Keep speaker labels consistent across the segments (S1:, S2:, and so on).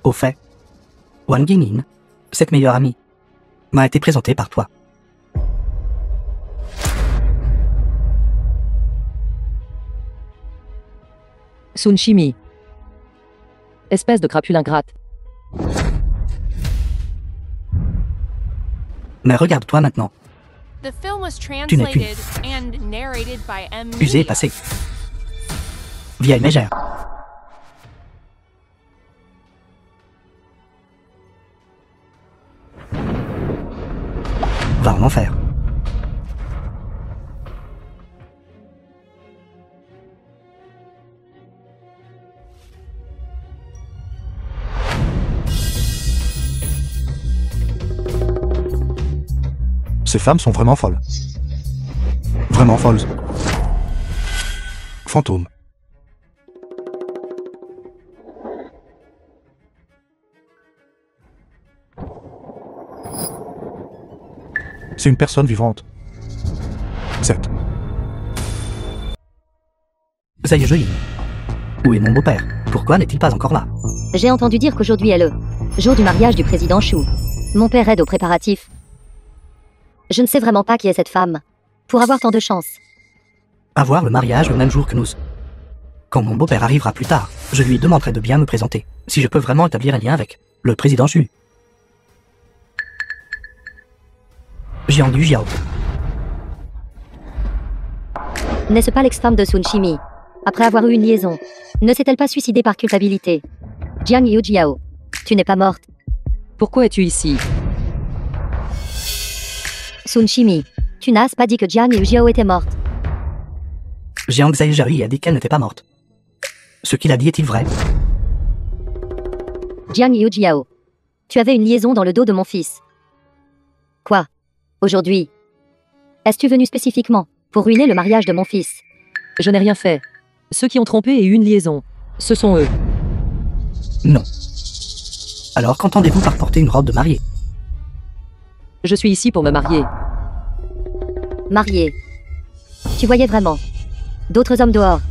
S1: Au fait, Wang Yingyin, cette meilleure amie, m'a été présentée par toi.
S2: Sun Shimi. Espèce de crapule ingrate.
S1: Mais regarde-toi maintenant.
S3: Tu
S1: n'es plus. Usé et passé. Vieille mégère. Va en enfer.
S4: Ces femmes sont vraiment folles. Vraiment folles. Fantôme. C'est une personne vivante. Certes.
S1: Zai Jui. Où est mon beau-père? Pourquoi n'est-il pas encore là?
S5: J'ai entendu dire qu'aujourd'hui est le jour du mariage du président Shu. Mon père aide aux préparatifs. Je ne sais vraiment pas qui est cette femme. Pour avoir tant de chance.
S1: Avoir le mariage le même jour que nous. Quand mon beau-père arrivera plus tard, je lui demanderai de bien me présenter, si je peux vraiment établir un lien avec le président Shu. Jiang Yujiao.
S5: N'est-ce pas l'ex-femme de Sun Shimi? Après avoir eu une liaison, ne s'est-elle pas suicidée par culpabilité? Jiang Yujiao, tu n'es pas morte.
S2: Pourquoi es-tu ici?
S5: Sun Shimi, tu n'as pas dit que Jiang Yujiao était morte.
S1: Jiang Zhaijari a dit qu'elle n'était pas morte. Ce qu'il a dit est-il vrai?
S5: Jiang Yujiao, tu avais une liaison dans le dos de mon fils. Quoi? Aujourd'hui? Es-tu venu spécifiquement pour ruiner le mariage de mon fils?
S2: Je n'ai rien fait. Ceux qui ont trompé et eu une liaison, ce sont eux.
S1: Non. Alors qu'entendez-vous par porter une robe de mariée?
S2: Je suis ici pour me marier.
S5: Marié. Tu voyais vraiment d'autres hommes dehors?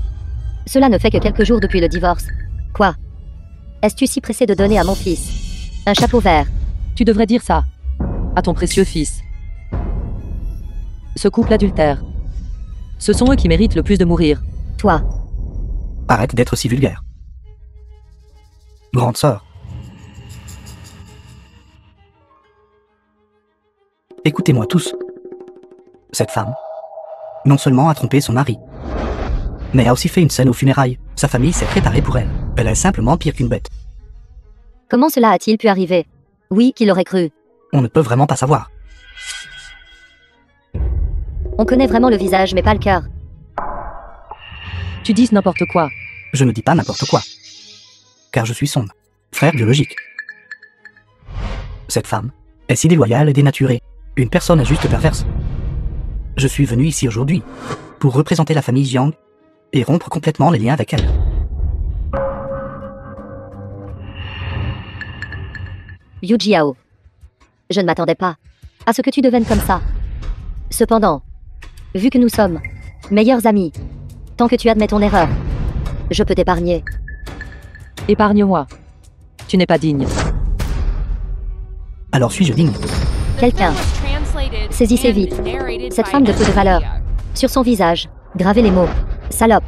S5: Cela ne fait que quelques jours depuis le divorce. Quoi? Es-tu si pressé de donner à mon fils un chapeau vert?
S2: Tu devrais dire ça à ton précieux fils. Ce couple adultère. Ce sont eux qui méritent le plus de mourir.
S5: Toi.
S1: Arrête d'être si vulgaire. Grande sœur. Écoutez-moi tous. Cette femme, non seulement a trompé son mari, mais a aussi fait une scène aux funérailles. Sa famille s'est préparée pour elle. Elle est simplement pire qu'une bête.
S5: Comment cela a-t-il pu arriver? Oui, qui l'aurait cru?
S1: On ne peut vraiment pas savoir.
S5: On connaît vraiment le visage, mais pas le cœur.
S2: Tu dis n'importe quoi.
S1: Je ne dis pas n'importe quoi. Car je suis son frère biologique. Cette femme est si déloyale et dénaturée. Une personne injuste et perverse. Je suis venu ici aujourd'hui pour représenter la famille Jiang et rompre complètement les liens avec elle.
S5: Yujiao. Je ne m'attendais pas à ce que tu deviennes comme ça. Cependant, vu que nous sommes meilleurs amis, tant que tu admets ton erreur, je peux t'épargner.
S2: Épargne-moi. Tu n'es pas digne.
S1: Alors suis-je digne?
S5: Quelqu'un. Saisissez vite cette femme de peu de valeur. Sur son visage, gravez les mots « salope ».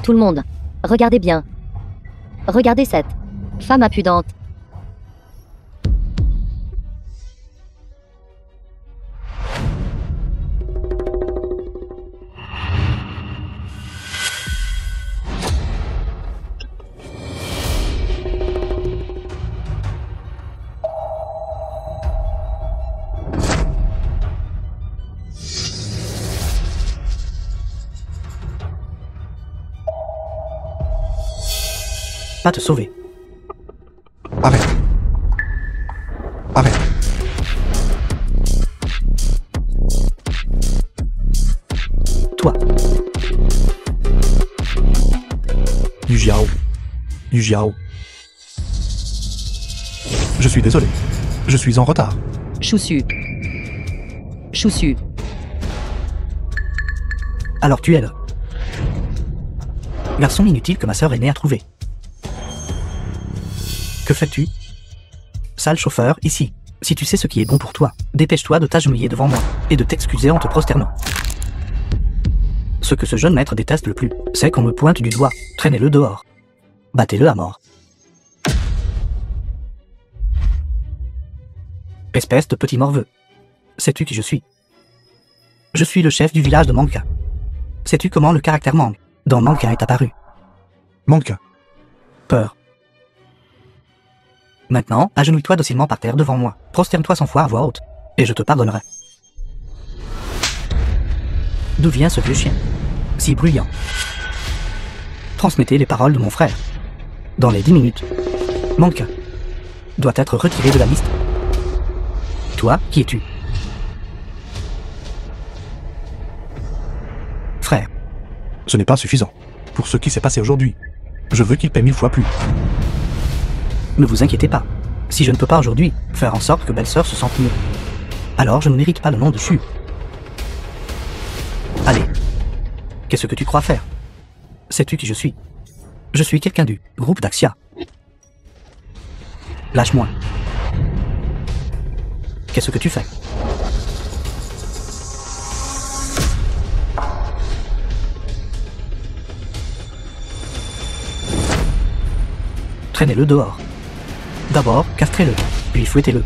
S5: Tout le monde, regardez bien. Regardez cette femme impudente.
S1: Pas te sauver.
S4: Arrête. Arrête.
S1: Toi.
S4: Yujiao. Yujiao. Je suis désolé. Je suis en retard.
S2: Choussu. Choussu.
S1: Alors tu es le garçon inutile que ma sœur aînée a trouvé. Que fais-tu? Sale chauffeur, ici. Si tu sais ce qui est bon pour toi, dépêche-toi de t'agenouiller devant moi, et de t'excuser en te prosternant. Ce que ce jeune maître déteste le plus, c'est qu'on me pointe du doigt. Traînez-le dehors. Battez-le à mort. Espèce de petit morveux. Sais-tu qui je suis? Je suis le chef du village de Manka. Sais-tu comment le caractère Mang dans Manka est apparu?
S4: Manka.
S1: Peur. Maintenant, agenouille-toi docilement par terre devant moi. Prosterne-toi 100 fois à voix haute, et je te pardonnerai. D'où vient ce vieux chien, si bruyant? Transmettez les paroles de mon frère. Dans les 10 minutes, Manka doit être retiré de la liste. Toi, qui es-tu? Frère.
S4: Ce n'est pas suffisant. Pour ce qui s'est passé aujourd'hui, je veux qu'il paie 1000 fois plus.
S1: Ne vous inquiétez pas. Si je ne peux pas aujourd'hui faire en sorte que belle-sœur se sente mieux, alors je ne mérite pas le nom de Chu. Allez. Qu'est-ce que tu crois faire? Sais-tu qui je suis? Je suis quelqu'un du groupe d'Axia. Lâche-moi. Qu'est-ce que tu fais? Traînez-le dehors. D'abord, castrez-le, puis fouettez-le.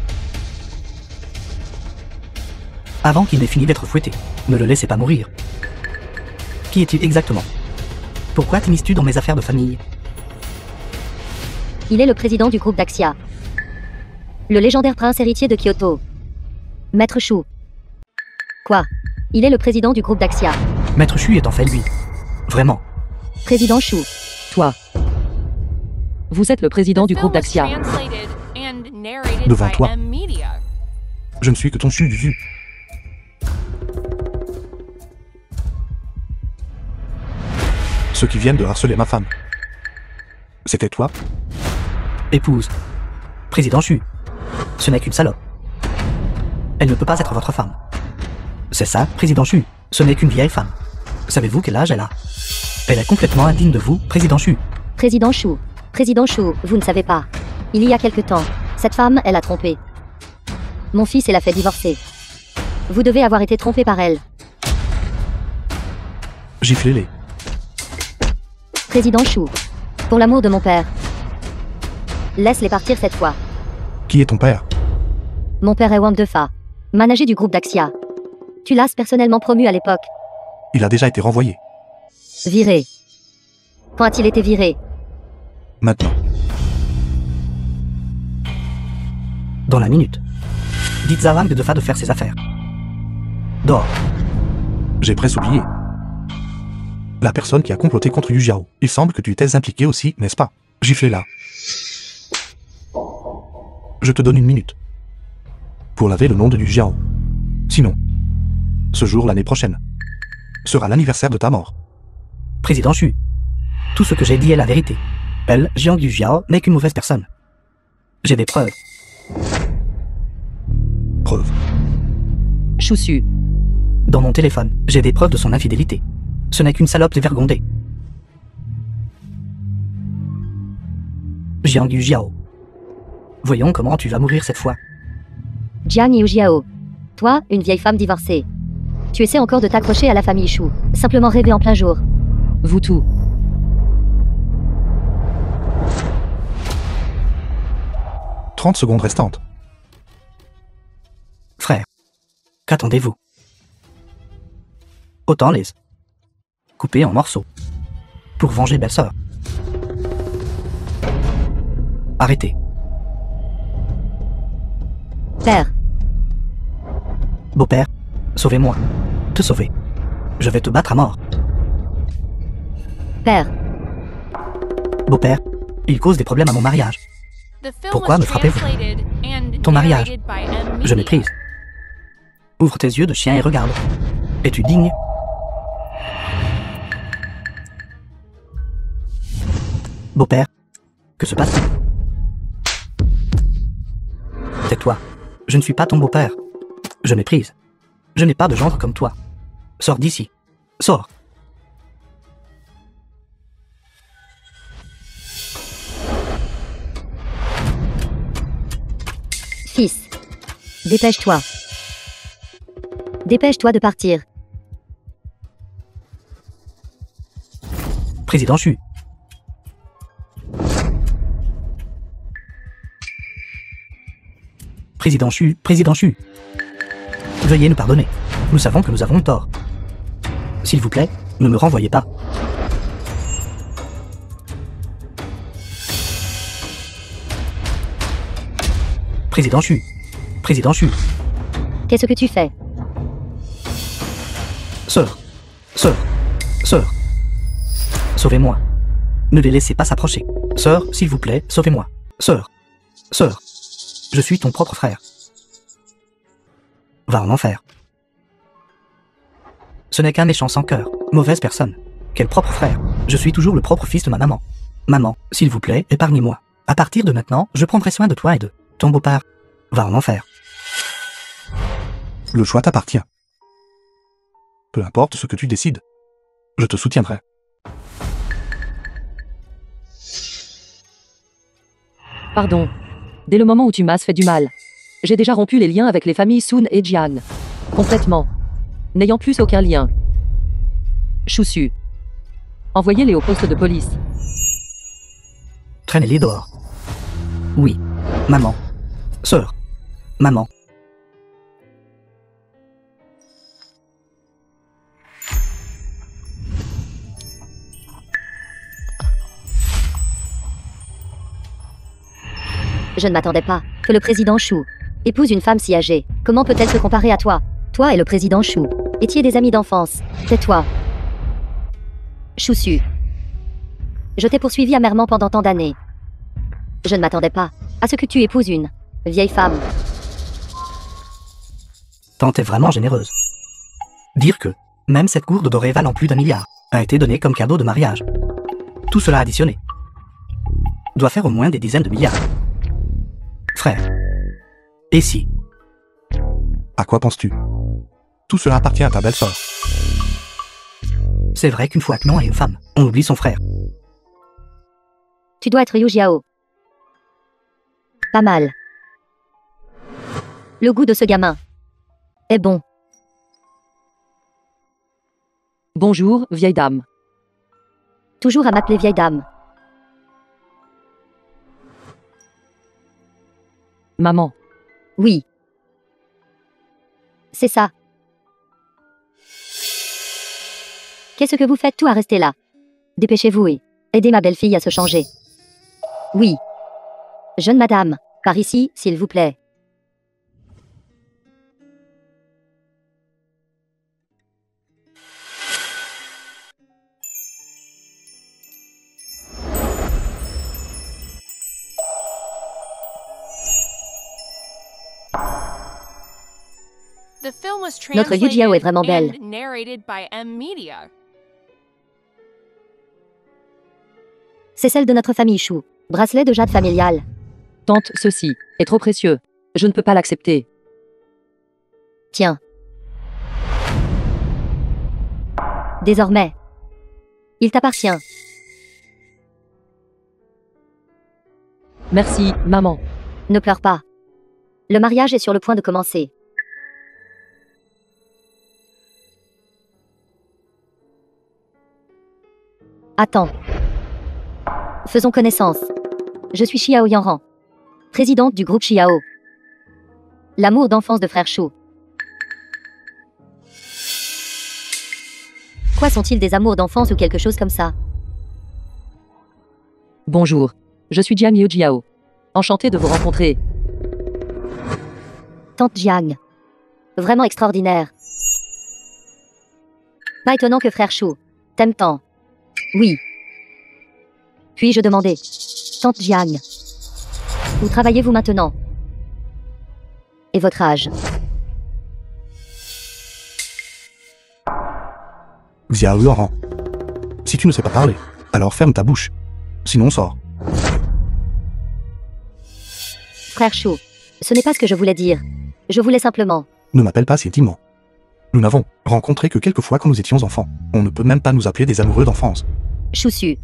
S1: Avant qu'il n'ait fini d'être fouetté, ne le laissez pas mourir. Qui es-tu exactement? Pourquoi t'immisces-tu dans mes affaires de famille?
S5: Il est le président du groupe d'Axia. Le légendaire prince héritier de Kyoto. Maître Shu. Quoi? Il est le président du groupe d'Axia.
S1: Maître Chu est en fait lui. Vraiment.
S5: Président Shu.
S2: Toi. Vous êtes le président du groupe d'Axia.
S4: Devant toi. Je ne suis que ton Chu du vu. Ceux qui viennent de harceler ma femme. C'était toi?
S1: Épouse. Président Chu. Ce n'est qu'une salope. Elle ne peut pas être votre femme. C'est ça, Président Chu. Ce n'est qu'une vieille femme. Savez-vous quel âge elle a? Elle est complètement indigne de vous, Président Chu.
S5: Président Shu. Président Shu, vous ne savez pas. Il y a quelque temps, cette femme, elle a trompé. Mon fils et l'a fait divorcer. Vous devez avoir été trompé par elle.
S4: Giflez-les.
S5: Président Shu. Pour l'amour de mon père. Laisse-les partir cette fois.
S4: Qui est ton père?
S5: Mon père est Wang Defa, manager du groupe d'Axia. Tu l'as personnellement promu à l'époque.
S4: Il a déjà été renvoyé.
S5: Viré. Quand a-t-il été viré?
S4: Maintenant.
S1: Dans la minute. Dites à Wang Defa de faire ses affaires. Dors.
S4: J'ai presque oublié. La personne qui a comploté contre Yu Jiao. Il semble que tu étais impliqué aussi, n'est-ce pas? Giflez-la. Je te donne 1 minute. Pour laver le nom de Yu Jiao. Sinon, ce jour l'année prochaine sera l'anniversaire de ta mort.
S1: Président Chu. Tout ce que j'ai dit est la vérité. Elle, Jiang Yu Jiao, n'est qu'une mauvaise personne. J'ai des preuves.
S4: Preuve.
S2: Choussu.
S1: Dans mon téléphone, j'ai des preuves de son infidélité. Ce n'est qu'une salope dévergondée. Jiang Yu Jiao. Voyons comment tu vas mourir cette fois.
S5: Jiang Yu Jiao. Toi, une vieille femme divorcée. Tu essaies encore de t'accrocher à la famille Shu. Simplement rêver en plein jour.
S2: Vous tout.
S4: « 30 secondes restantes.
S1: Frère, qu'attendez-vous? Autant les couper en morceaux. Pour venger belle-sœur. Arrêtez.
S5: Père.
S1: Beau-père, sauvez-moi. Te sauver. Je vais te battre à mort.
S5: Père.
S1: Beau-père, il cause des problèmes à mon mariage. Pourquoi me frappez-vous? Ton mariage. Je méprise. Ouvre tes yeux de chien et regarde. Es-tu digne? Beau-père, que se passe-t-il? Tais-toi. Je ne suis pas ton beau-père. Je méprise. Je n'ai pas de gendre comme toi. Sors d'ici. Sors.
S5: Fils. Dépêche-toi. Dépêche-toi de partir.
S1: Président Chu. Président Chu, Président Chu. Veuillez nous pardonner. Nous savons que nous avons tort. S'il vous plaît, ne me renvoyez pas. Président Chu. Président Chu.
S5: Qu'est-ce que tu fais?
S1: Sœur. Sœur. Sœur. Sauvez-moi. Ne les laissez pas s'approcher. Sœur, s'il vous plaît, sauvez-moi. Sœur. Sœur. Je suis ton propre frère. Va en enfer. Ce n'est qu'un méchant sans cœur. Mauvaise personne. Quel propre frère. Je suis toujours le propre fils de ma maman. Maman, s'il vous plaît, épargnez-moi. À partir de maintenant, je prendrai soin de toi et de ton beau-père. Va en enfer.
S4: Le choix t'appartient. Peu importe ce que tu décides, je te soutiendrai.
S2: Pardon. Dès le moment où tu m'as fait du mal, j'ai déjà rompu les liens avec les familles Sun et Jiang. Complètement. N'ayant plus aucun lien. Chousu. Envoyez-les au poste de police.
S1: Traînez-les dehors. Oui. Maman. Sœur. Maman.
S5: Je ne m'attendais pas que le président Chu épouse une femme si âgée. Comment peut-elle se comparer à toi? Toi et le président Chu étiez des amis d'enfance. Tais-toi. Chousu. Je t'ai poursuivi amèrement pendant tant d'années. Je ne m'attendais pas à ce que tu épouses une vieille femme.
S1: Tante est vraiment généreuse. Dire que, même cette gourde dorée valant plus d'1 milliard, a été donnée comme cadeau de mariage. Tout cela additionné doit faire au moins des dizaines de milliards. Frère. Et si?
S4: À quoi penses-tu? Tout cela appartient à ta belle-sœur.
S1: C'est vrai qu'une fois que non est une femme, on oublie son frère.
S5: Tu dois être Yu Jiao. Pas mal. Le goût de ce gamin est bon.
S2: Bonjour, vieille dame.
S5: Toujours à m'appeler vieille dame.
S2: Maman.
S5: Oui. C'est ça. Qu'est-ce que vous faites tout à rester là? Dépêchez-vous et aidez ma belle-fille à se changer. Oui. Jeune madame, par ici, s'il vous plaît. Notre Yu Jiao est vraiment belle. C'est celle de notre famille Chu. Bracelet de jade familial.
S2: Tante, ceci est trop précieux. Je ne peux pas l'accepter.
S5: Tiens. Désormais, il t'appartient.
S2: Merci, maman.
S5: Ne pleure pas. Le mariage est sur le point de commencer. Attends. Faisons connaissance. Je suis Xiao Yanran, présidente du groupe Xiao. L'amour d'enfance de frère Chu. Quoi sont-ils, des amours d'enfance ou quelque chose comme ça?
S2: Bonjour. Je suis Jiang Yu Jiao. Enchantée de vous rencontrer.
S5: Tante Jiang. Vraiment extraordinaire. Pas étonnant que frère Chu t'aime tant. Oui. Puis-je demander, Tante Jiang, où travaillez-vous maintenant? Et votre âge?
S4: Xiao Yanran. Si tu ne sais pas parler, alors ferme ta bouche. Sinon sors.
S5: Frère Chu, ce n'est pas ce que je voulais dire. Je voulais simplement...
S4: Ne m'appelle pas si intimement. Nous n'avons rencontré que quelques fois quand nous étions enfants. On ne peut même pas nous appeler des amoureux d'enfance.
S5: Chousu.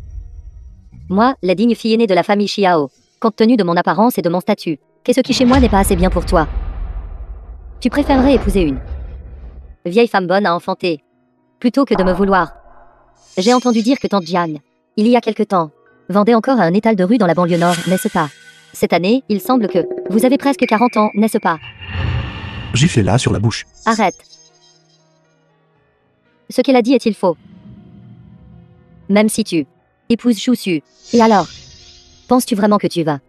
S5: Moi, la digne fille aînée de la famille Xiao, compte tenu de mon apparence et de mon statut, Qu'est-ce qui chez moi n'est pas assez bien pour toi? Tu préférerais épouser une vieille femme bonne à enfanter, plutôt que de me vouloir. J'ai entendu dire que tante Jiang, il y a quelque temps, vendait encore à un étal de rue dans la banlieue nord, n'est-ce pas? Cette année, il semble que vous avez presque 40 ans, n'est-ce pas?
S4: Giflez-la sur la bouche.
S5: Arrête. Ce qu'elle a dit est-il faux? Même si tu épouses Chousu, et alors? Penses-tu vraiment que tu vas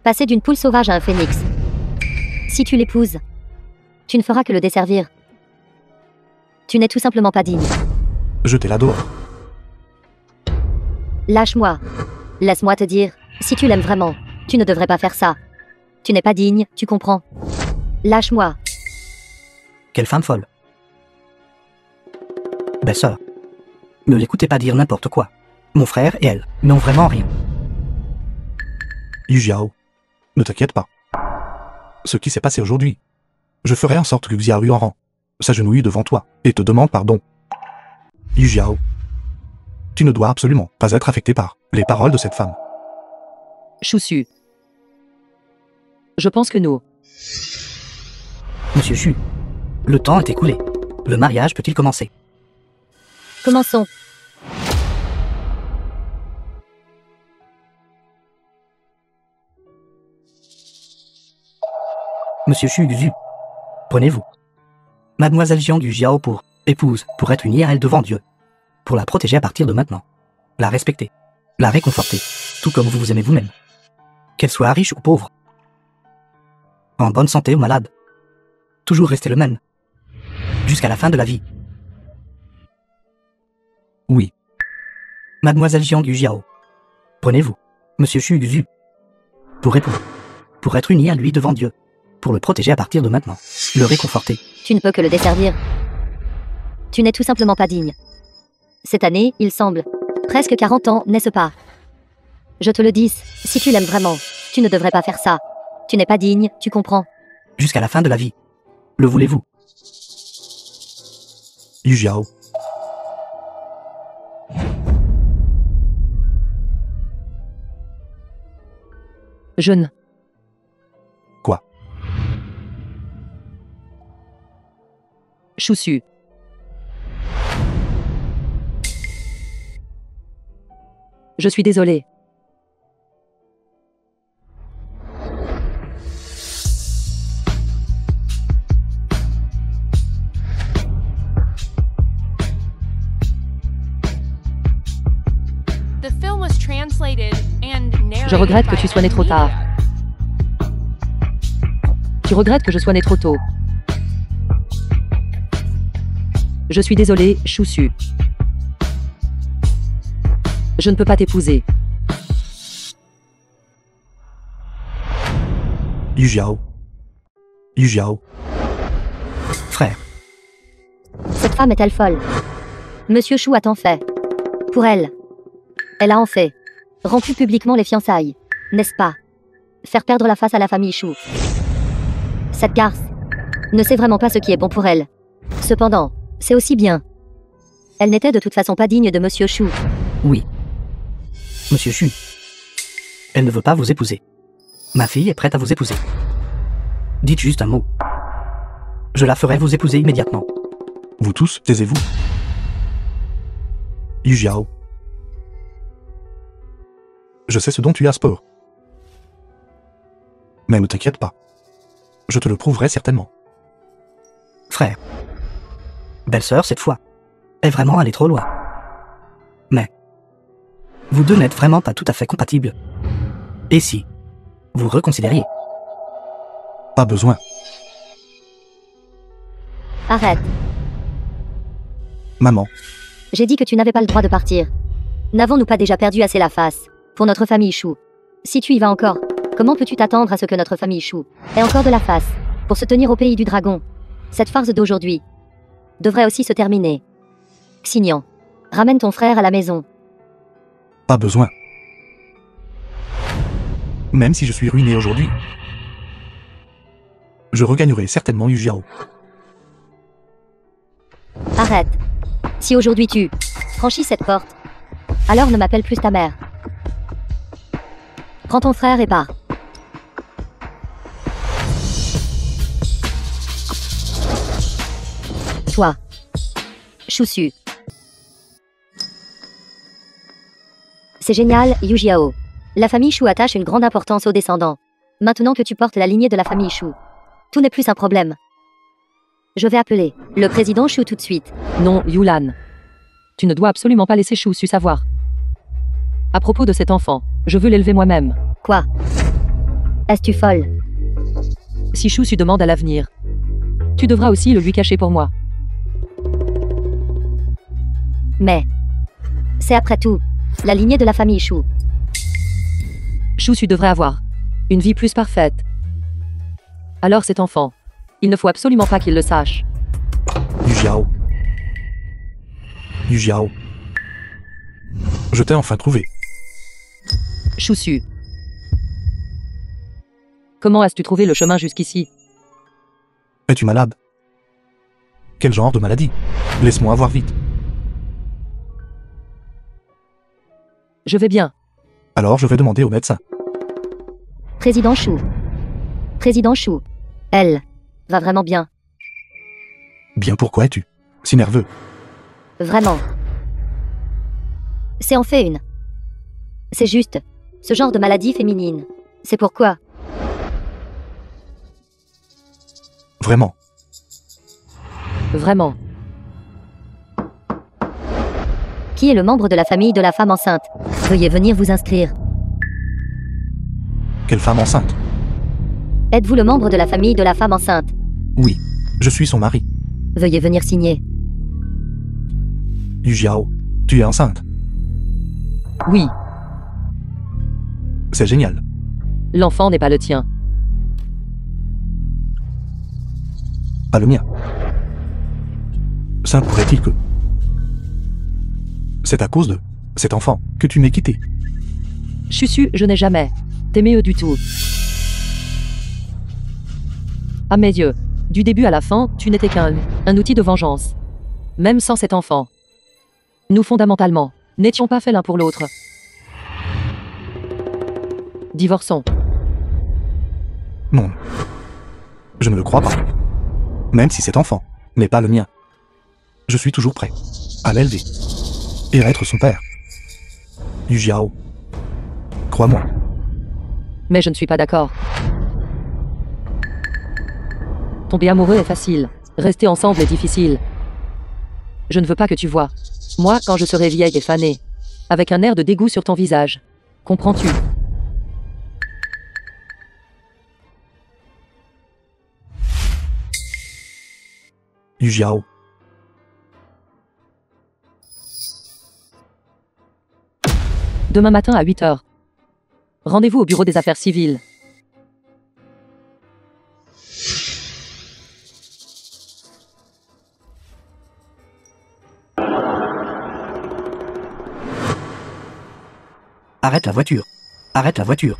S5: passer d'une poule sauvage à un phénix? Si tu l'épouses, tu ne feras que le desservir. Tu n'es tout simplement pas digne.
S4: Jetez-la dehors.
S5: Lâche-moi. Laisse-moi te dire, si tu l'aimes vraiment, tu ne devrais pas faire ça. Tu n'es pas digne, tu comprends? Lâche-moi.
S1: Quelle femme folle. Belle-sœur, ne l'écoutez pas dire n'importe quoi. Mon frère et elle n'ont vraiment rien.
S4: Yu Jiao, ne t'inquiète pas. Ce qui s'est passé aujourd'hui, je ferai en sorte que Xiaoyu en rang s'agenouille devant toi et te demande pardon. Yu Jiao, tu ne dois absolument pas être affecté par les paroles de cette femme.
S2: Chousu. Je pense que nous.
S1: Monsieur Chu, le temps est écoulé. Le mariage peut-il commencer?
S5: Commençons.
S1: Monsieur Chu Guzu, prenez-vous Mademoiselle Jiang du Jiao pour épouse, pour être unie à elle devant Dieu. Pour la protéger à partir de maintenant. La respecter. La réconforter. Tout comme vous vous aimez vous-même. Qu'elle soit riche ou pauvre. En bonne santé ou malade. Toujours rester le même. Jusqu'à la fin de la vie.
S4: Oui.
S1: Mademoiselle Jiang du Jiao. Prenez-vous Monsieur Chu Guzu. Pour époux. Pour être unie à lui devant Dieu. Pour le protéger à partir de maintenant. Le réconforter.
S5: Tu ne peux que le desservir. Tu n'es tout simplement pas digne. Cette année, il semble presque 40 ans, n'est-ce pas? Je te le dis, si tu l'aimes vraiment, tu ne devrais pas faire ça. Tu n'es pas digne, tu comprends?
S1: Jusqu'à la fin de la vie. Le voulez-vous?
S4: Yu Jiao.
S2: Jeune.
S4: Quoi?
S2: Chousu. Je suis désolé.
S3: The film was translated and narrated
S2: Je regrette que
S3: by
S2: tu sois né trop tard. Tu regrettes que je sois né trop tôt. Je suis désolé, Chousu. Je ne peux pas t'épouser.
S4: Yu Jiao. Yu Jiao.
S1: Frère.
S5: Cette femme est-elle folle? Monsieur Chou a tant fait. Pour elle. Elle a en fait rompu publiquement les fiançailles, n'est-ce pas? Faire perdre la face à la famille Chou. Cette garce ne sait vraiment pas ce qui est bon pour elle. Cependant, c'est aussi bien. Elle n'était de toute façon pas digne de Monsieur Chou.
S1: Oui. Monsieur Chu. Elle ne veut pas vous épouser. Ma fille est prête à vous épouser. Dites juste un mot. Je la ferai vous épouser immédiatement.
S4: Vous tous, taisez-vous. Yu Jiao. Je sais ce dont tu as sport. Mais ne t'inquiète pas. Je te le prouverai certainement.
S1: Frère. Belle-sœur, cette fois, est vraiment allée trop loin. Mais vous deux n'êtes vraiment pas tout à fait compatibles. Et si vous reconsidériez?
S4: Pas besoin.
S5: Arrête.
S4: Maman,
S5: J'ai dit que tu n'avais pas le droit de partir. N'avons-nous pas déjà perdu assez la face pour notre famille Chou? Si tu y vas encore, comment peux-tu t'attendre à ce que notre famille Chou ait encore de la face pour se tenir au pays du dragon? Cette farce d'aujourd'hui devrait aussi se terminer. Xignan, ramène ton frère à la maison.
S4: pas besoin. Même si je suis ruiné aujourd'hui, je regagnerai certainement Yu Jiao.
S5: Arrête. Si aujourd'hui tu franchis cette porte, alors ne m'appelle plus ta mère. Prends ton frère et pars. Toi. Chousu. C'est génial, Yu Jiao. La famille Shu attache une grande importance aux descendants. Maintenant que tu portes la lignée de la famille Shu, tout n'est plus un problème. Je vais appeler le président Shu tout de suite.
S2: Non, Yulan. Tu ne dois absolument pas laisser Chousu savoir. À propos de cet enfant, je veux l'élever moi-même.
S5: Quoi? Est-ce-tu folle?
S2: Si Chousu demande à l'avenir, tu devras aussi le lui cacher pour moi.
S5: Mais c'est après tout la lignée de la famille Shu.
S2: Chousu devrait avoir une vie plus parfaite. Alors cet enfant, il ne faut absolument pas qu'il le sache.
S4: Yu Jiao. Yu Jiao. Je t'ai enfin trouvé.
S2: Chousu. Comment as-tu trouvé le chemin jusqu'ici?
S4: Es-tu malade? Quel genre de maladie? Laisse-moi voir vite.
S2: Je vais bien.
S4: Alors je vais demander au médecin.
S5: Président Shu. Président Shu. Elle va vraiment bien.
S4: Bien, pourquoi es-tu si nerveux?
S5: Vraiment. C'est en fait une. C'est juste ce genre de maladie féminine. C'est pourquoi.
S4: Vraiment.
S2: Vraiment.
S5: Qui est le membre de la famille de la femme enceinte? Veuillez venir vous inscrire.
S4: Quelle femme enceinte?
S5: Êtes-vous le membre de la famille de la femme enceinte?
S4: Oui, je suis son mari.
S5: Veuillez venir signer.
S4: Yu Jiao, tu es enceinte?
S2: Oui,
S4: C'est génial.
S2: l'enfant n'est pas le tien.
S4: Pas le mien. Ça pourrait-il que... C'est à cause de cet enfant que tu m'es quitté.
S2: Chousu, je n'ai jamais t'aimé du tout. À mes yeux, du début à la fin, tu n'étais qu'un outil de vengeance. Même sans cet enfant. Nous fondamentalement, n'étions pas faits l'un pour l'autre. Divorçons.
S4: Non. Je ne le crois pas. Même si cet enfant n'est pas le mien. Je suis toujours prêt à l'élever et à être son père. Yu Jiao. Crois-moi.
S2: Mais je ne suis pas d'accord. Tomber amoureux est facile. Rester ensemble est difficile. Je ne veux pas que tu vois. Moi, quand je serai vieille et fanée. Avec un air de dégoût sur ton visage. Comprends-tu?
S4: Yu Jiao.
S2: Demain matin à 8h. Rendez-vous au bureau des affaires civiles.
S1: Arrête la voiture. Arrête la voiture.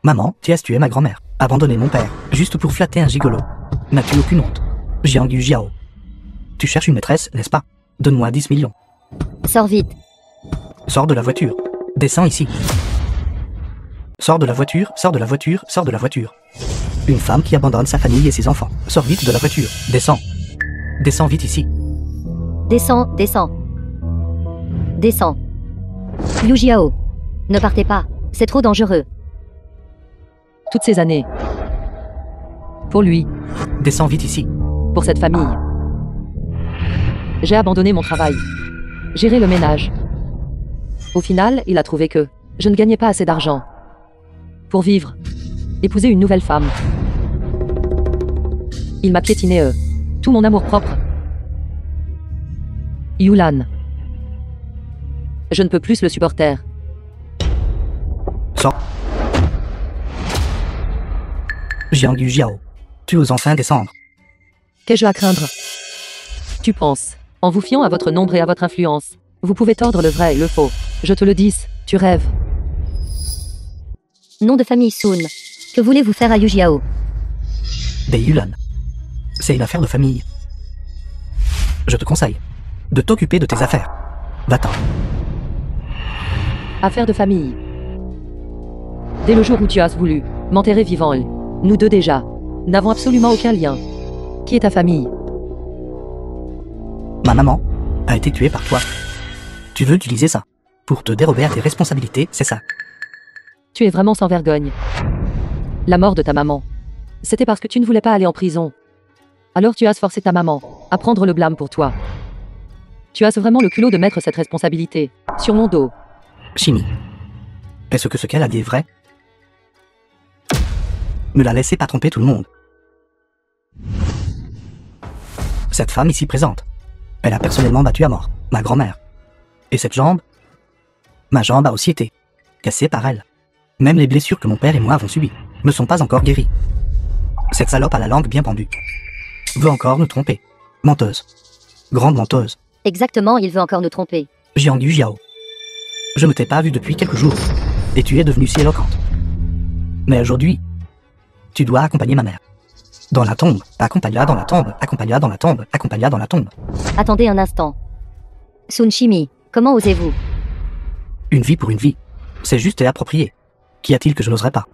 S1: Maman, tu as tué ma grand-mère. Abandonné mon père, juste pour flatter un gigolo. N'as-tu aucune honte? Jiang Yu Jiao. Tu cherches une maîtresse, n'est-ce pas? Donne-moi 10 millions.
S5: Sors vite.
S1: Sors de la voiture. Descends ici. Sors de la voiture, sors de la voiture, sors de la voiture. Une femme qui abandonne sa famille et ses enfants. Sors vite de la voiture. Descends. Descends vite ici.
S5: Descends, descends. Descends. Yu Jiao. Ne partez pas. C'est trop dangereux.
S2: Toutes ces années. Pour lui,
S1: Descends vite ici.
S2: pour cette famille. J'ai abandonné mon travail. Gérer le ménage. Au final, il a trouvé que je ne gagnais pas assez d'argent pour vivre. Épouser une nouvelle femme. Il m'a piétiné tout mon amour-propre. Yulan. Je ne peux plus le supporter.
S1: Sors. Jiang Yu Jiao. Tu oses enfin descendre.
S2: Qu'ai-je à craindre? Tu penses, en vous fiant à votre nombre et à votre influence, vous pouvez tordre le vrai et le faux. Je te le dis, tu rêves.
S5: Nom de famille Sun. Que voulez-vous faire à Yu Jiao?
S1: Bei Yulan. C'est une affaire de famille. Je te conseille de t'occuper de tes affaires. Va-t'en.
S2: Affaire de famille. Dès le jour où tu as voulu m'enterrer vivant, nous deux déjà n'avons absolument aucun lien. Qui est ta famille?
S1: Ma maman a été tuée par toi. Tu veux utiliser ça pour te dérober à tes responsabilités, c'est ça?
S2: Tu es vraiment sans vergogne. La mort de ta maman. C'était parce que tu ne voulais pas aller en prison. Alors tu as forcé ta maman à prendre le blâme pour toi. Tu as vraiment le culot de mettre cette responsabilité sur mon dos.
S1: Chimie. Est-ce que ce qu'elle a dit est vrai? Ne la laissez pas tromper tout le monde. Cette femme ici présente, elle a personnellement battu à mort ma grand-mère. Et cette jambe? Ma jambe a aussi été cassée par elle. Même les blessures que mon père et moi avons subies ne sont pas encore guéries. Cette salope a la langue bien pendue. Veut encore nous tromper. Menteuse. Grande menteuse.
S5: Exactement, il veut encore nous tromper.
S1: Jiang Yujiao. Je ne t'ai pas vu depuis quelques jours, et tu es devenue si éloquente. Mais aujourd'hui, tu dois accompagner ma mère. Dans la tombe, accompagne-la dans la tombe, accompagne-la dans la tombe, accompagne-la dans la tombe.
S5: Attendez un instant. Sun Shimi, comment osez-vous?
S1: Une vie pour une vie. C'est juste et approprié. Qu'y a-t-il que je n'oserais pas?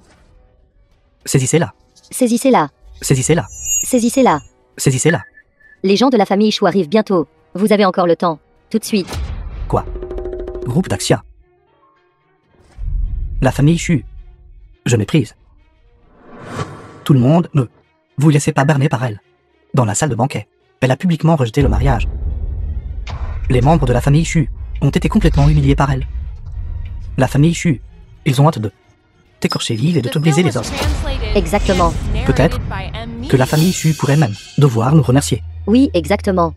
S1: Saisissez-la.
S5: Saisissez-la.
S1: Saisissez-la.
S5: Saisissez-la.
S1: Saisissez-la.
S5: Les gens de la famille Chou arrivent bientôt. Vous avez encore le temps. Tout de suite.
S1: Quoi? Groupe d'Axia. La famille Chu. Je méprise. Tout le monde ne vous laissez pas berner par elle. Dans la salle de banquet, elle a publiquement rejeté le mariage. Les membres de la famille Chu ont été complètement humiliés par elle. La famille Chu, ils ont hâte de t'écorcher vive et de te briser les os.
S5: Exactement.
S1: Peut-être que la famille Chu pourrait même devoir nous remercier.
S5: Oui, exactement.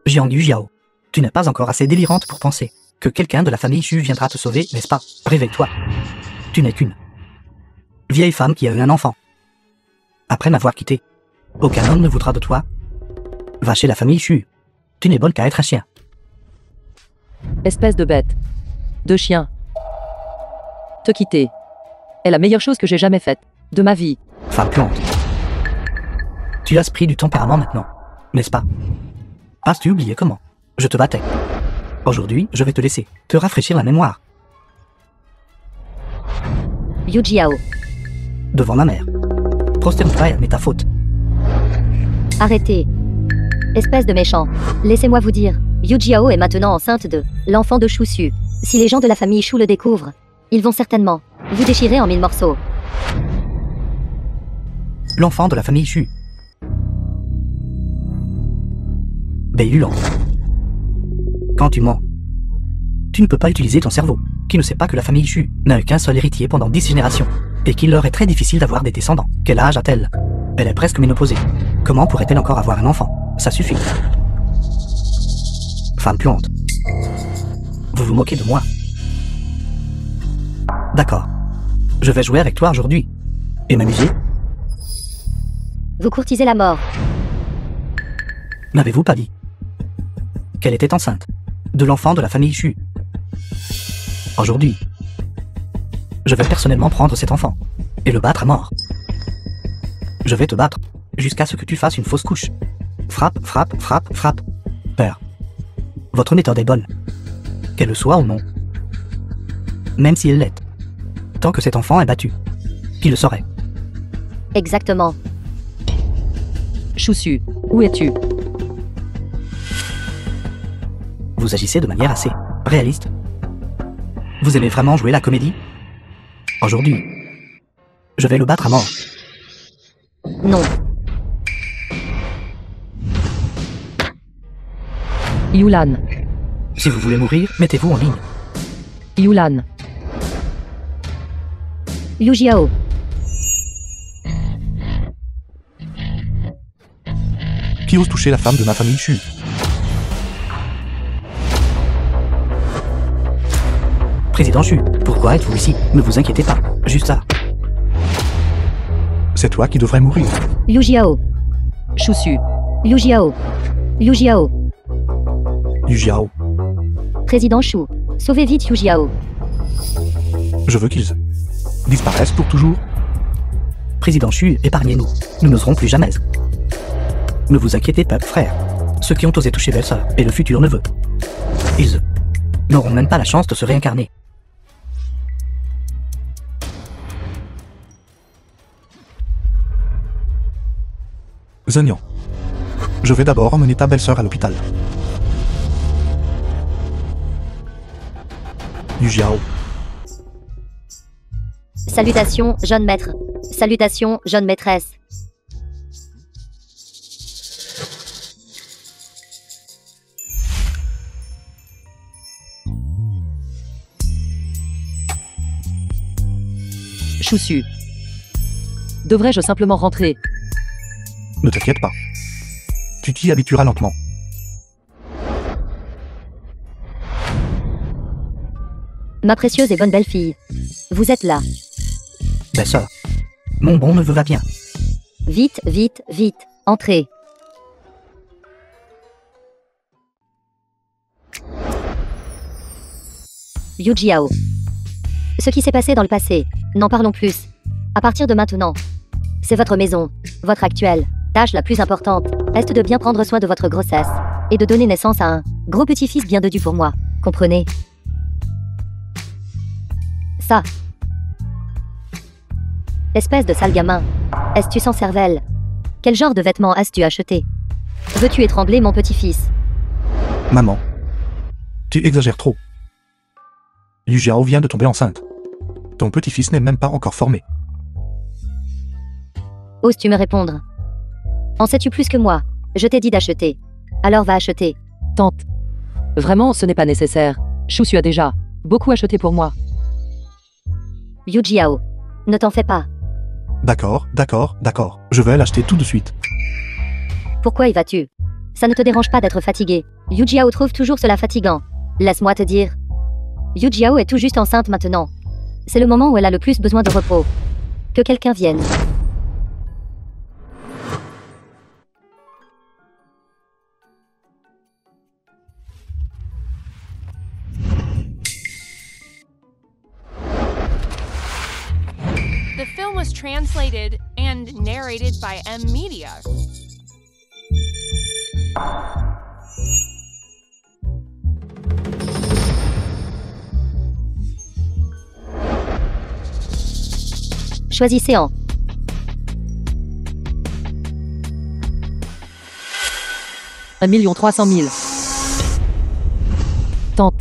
S1: Jiang Yujiao, tu n'es pas encore assez délirante pour penser que quelqu'un de la famille Chu viendra te sauver, n'est-ce pas? Réveille-toi. Tu n'es qu'une vieille femme qui a eu un enfant. Après m'avoir quitté, aucun homme ne voudra de toi. Va chez la famille Chu. Tu n'es bonne qu'à être un chien.
S2: Espèce de bête. De chien. Te quitter est la meilleure chose que j'ai jamais faite de ma vie.
S1: Femme puante. Tu as pris du tempérament maintenant, n'est-ce pas? As-tu oublié comment je te battais? Aujourd'hui, je vais te laisser te rafraîchir la mémoire.
S5: Yujiao.
S1: Devant ma mère. Prosterne-toi et admets ta faute.
S5: Arrêtez. Espèce de méchant. Laissez-moi vous dire, Yujiao est maintenant enceinte de l'enfant de Chousu. Si les gens de la famille Chou le découvrent, ils vont certainement vous déchirer en 1000 morceaux.
S1: L'enfant de la famille Chu. Béhulant. Quand tu mens, tu ne peux pas utiliser ton cerveau, qui ne sait pas que la famille Chu n'a eu qu'un seul héritier pendant 10 générations, et qu'il leur est très difficile d'avoir des descendants. Quel âge a-t-elle? Elle est presque ménopausée. Comment pourrait-elle encore avoir un enfant? Ça suffit. Femme puante. Vous vous moquez de moi. D'accord. Je vais jouer avec toi aujourd'hui. Et m'amuser.
S5: Vous courtisez la mort.
S1: N'avez-vous pas dit qu'elle était enceinte de l'enfant de la famille Chu? Aujourd'hui, je vais personnellement prendre cet enfant et le battre à mort. Je vais te battre jusqu'à ce que tu fasses une fausse couche. Frappe, frappe, frappe, frappe. Père, votre méthode est bonne, qu'elle le soit ou non. Même si elle l'est, tant que cet enfant est battu, qui le saurait?
S5: Exactement.
S2: Chousu, où es-tu?
S1: Vous agissez de manière assez réaliste. Vous aimez vraiment jouer la comédie? Aujourd'hui, je vais le battre à mort.
S5: Non.
S2: Yulan.
S1: Si vous voulez mourir, mettez-vous en ligne.
S2: Yulan.
S5: Yujiao.
S4: Qui ose toucher la femme de ma famille Chu?
S1: Président Chu, pourquoi êtes-vous ici? Ne vous inquiétez pas, juste ça.
S4: C'est toi qui devrais mourir.
S5: Yujiao.
S2: Chousu.
S5: Yujiao. Yujiao.
S4: Yujiao,
S5: Président Chou. Sauvez vite Yujiao.
S4: je veux qu'ils disparaissent pour toujours.
S1: Président Chu, épargnez-nous. Nous n'oserons plus jamais. Ne vous inquiétez pas, frère. Ceux qui ont osé toucher belle-sœur et le futur neveu, ils n'auront même pas la chance de se réincarner.
S4: Zenian. Je vais d'abord emmener ta belle-sœur à l'hôpital. Yu Jiao.
S5: Salutations, jeune maître. Salutations, jeune maîtresse.
S2: Choussu. Devrais-je simplement rentrer?
S4: Ne t'inquiète pas. Tu t'y habitueras lentement.
S5: Ma précieuse et bonne belle-fille. Vous êtes là.
S1: Belle-sœur. Mon bon neveu va bien.
S5: Vite, vite, vite. Entrez. Yu Jiao. Ce qui s'est passé dans le passé, n'en parlons plus. À partir de maintenant, c'est votre maison, votre actuelle. Tâche la plus importante est de bien prendre soin de votre grossesse et de donner naissance à un gros petit-fils bien dodu pour moi. Comprenez? Ça. Espèce de sale gamin. Est-ce-tu sans cervelle? Quel genre de vêtements as-tu acheté? Veux-tu étrangler mon petit-fils?
S4: Maman. Tu exagères trop. Yu Jiao vient de tomber enceinte. Ton petit-fils n'est même pas encore formé.
S5: Oses-tu me répondre? En sais-tu plus que moi? Je t'ai dit d'acheter. Alors va acheter.
S2: Tante. Vraiment, ce n'est pas nécessaire. Choussu a déjà beaucoup acheté pour moi.
S5: Yu Jiao. Ne t'en fais pas.
S4: D'accord, d'accord, d'accord. Je vais l'acheter tout de suite.
S5: Pourquoi y vas-tu? Ça ne te dérange pas d'être fatigué. Yu Jiao trouve toujours cela fatigant. Laisse-moi te dire. Yu Jiao est tout juste enceinte maintenant. C'est le moment où elle a le plus besoin de repos. Que quelqu'un vienne.
S3: The film was translated and narrated by M Media.
S5: Choisissez en.
S2: $1 300 000. Tante.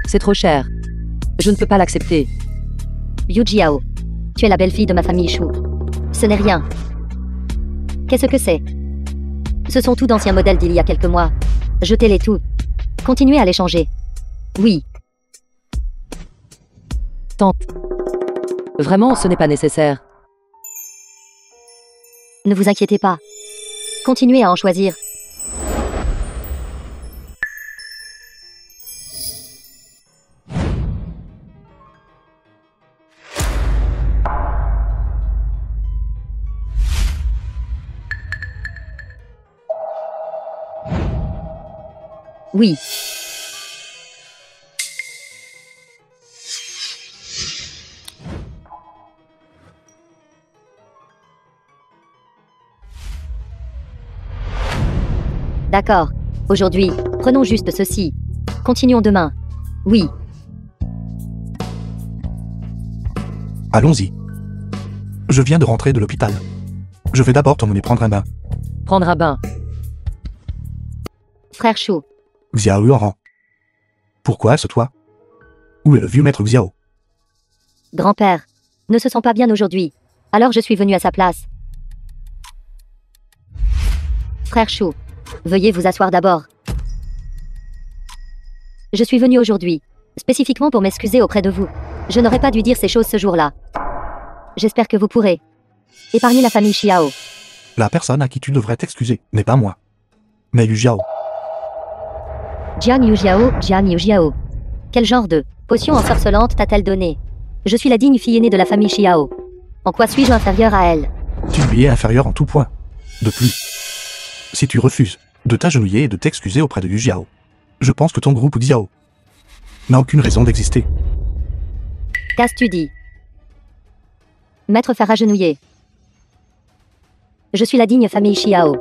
S2: C'est trop cher. Je ne peux pas l'accepter.
S5: Yu Jiao. Tu es la belle-fille de ma famille Chou. Ce n'est rien. Qu'est-ce que c'est? Ce sont tous d'anciens modèles d'il y a quelques mois. Jetez-les tous. Continuez à les changer. Oui.
S2: Tante. Vraiment, ce n'est pas nécessaire.
S5: Ne vous inquiétez pas. Continuez à en choisir. Oui. D'accord. Aujourd'hui, prenons juste ceci. Continuons demain. Oui.
S4: Allons-y. Je viens de rentrer de l'hôpital. Je vais d'abord t'emmener prendre un bain.
S2: Prendre un bain.
S5: Frère Chou.
S4: Xiao en rang. Pourquoi est-ce toi? Où est le vieux maître Xiao?
S5: Grand-père. Ne se sent pas bien aujourd'hui. Alors je suis venu à sa place. Frère Chou. Veuillez vous asseoir d'abord. Je suis venu aujourd'hui, spécifiquement pour m'excuser auprès de vous. Je n'aurais pas dû dire ces choses ce jour-là. J'espère que vous pourrez épargner la famille Xiao.
S4: La personne à qui tu devrais t'excuser n'est pas moi, mais Yu Jiao.
S5: Jiang Yu Jiao, Jiang Yu Jiao. Quel genre de potion ensorcelante t'a-t-elle donné? Je suis la digne fille aînée de la famille Xiao. En quoi suis-je inférieur à elle?
S4: Tu lui es inférieur en tout point. De plus, si tu refuses de t'agenouiller et de t'excuser auprès de Yu Jiao, je pense que ton groupe Xiao n'a aucune raison d'exister.
S5: Qu'as-tu dit? Maître faire agenouiller. Je suis la digne famille Xiao.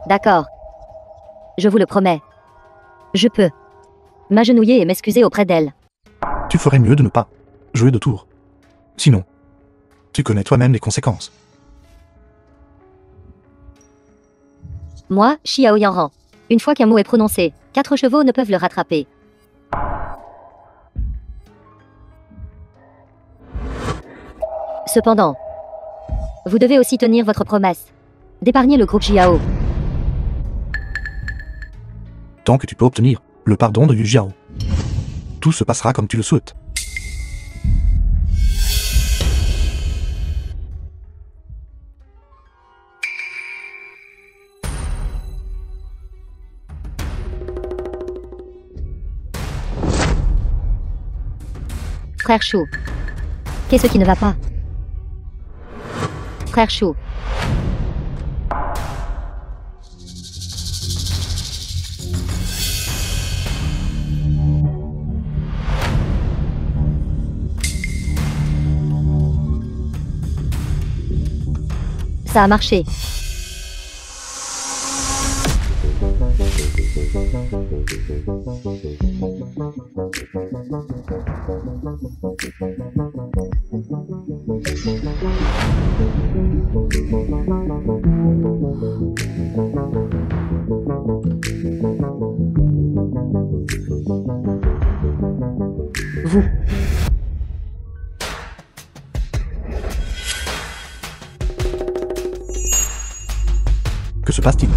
S5: D'accord. Je vous le promets. Je peux m'agenouiller et m'excuser auprès d'elle.
S4: Tu ferais mieux de ne pas jouer de tour. Sinon, tu connais toi-même les conséquences.
S5: Moi, Xiao Yanran. Une fois qu'un mot est prononcé, 4 chevaux ne peuvent le rattraper. Cependant, vous devez aussi tenir votre promesse d'épargner le groupe Xiao.
S4: Tant que tu peux obtenir le pardon de Yu Jiao, tout se passera comme tu le souhaites.
S5: Frère Chou. Qu'est-ce qui ne va pas? Frère Chou. Ça a marché. Vous.
S4: Que se passe-t-il?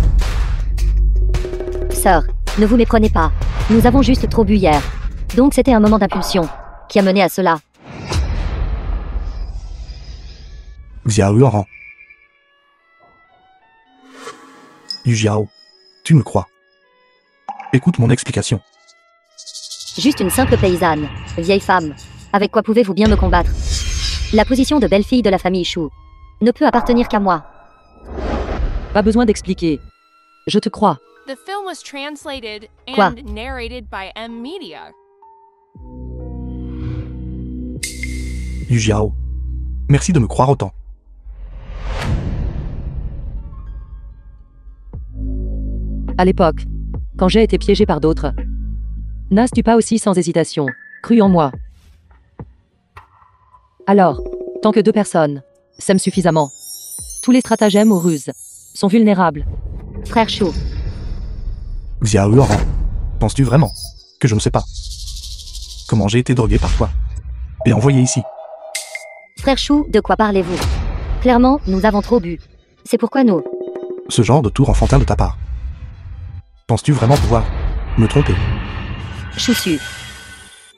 S5: Sœur, ne vous méprenez pas. Nous avons juste trop bu hier. Donc c'était un moment d'impulsion qui a mené à cela.
S4: Xiao Yanran. Yu Jiao, tu me crois? Écoute mon explication.
S5: Juste une simple paysanne, vieille femme. Avec quoi pouvez-vous bien me combattre? La position de belle-fille de la famille Chou ne peut appartenir qu'à moi.
S2: Pas besoin d'expliquer. Je te crois.
S3: The film was translated
S5: Quoi?
S3: and narrated by M Media.
S4: Yu Jiao, merci de me croire autant.
S2: À l'époque, quand j'ai été piégé par d'autres, n'as-tu pas aussi sans hésitation cru en moi? Alors, tant que 2 personnes s'aiment suffisamment, tous les stratagèmes aux ruses sont vulnérables.
S5: Frère Chou.
S4: Xiao Yanran, penses-tu vraiment que je ne sais pas comment j'ai été drogué par toi et envoyé ici?
S5: Frère Chou, de quoi parlez-vous? Clairement, nous avons trop bu. C'est pourquoi nous...
S4: Ce genre de tour enfantin de ta part. Penses-tu vraiment pouvoir me tromper?
S5: Choussu.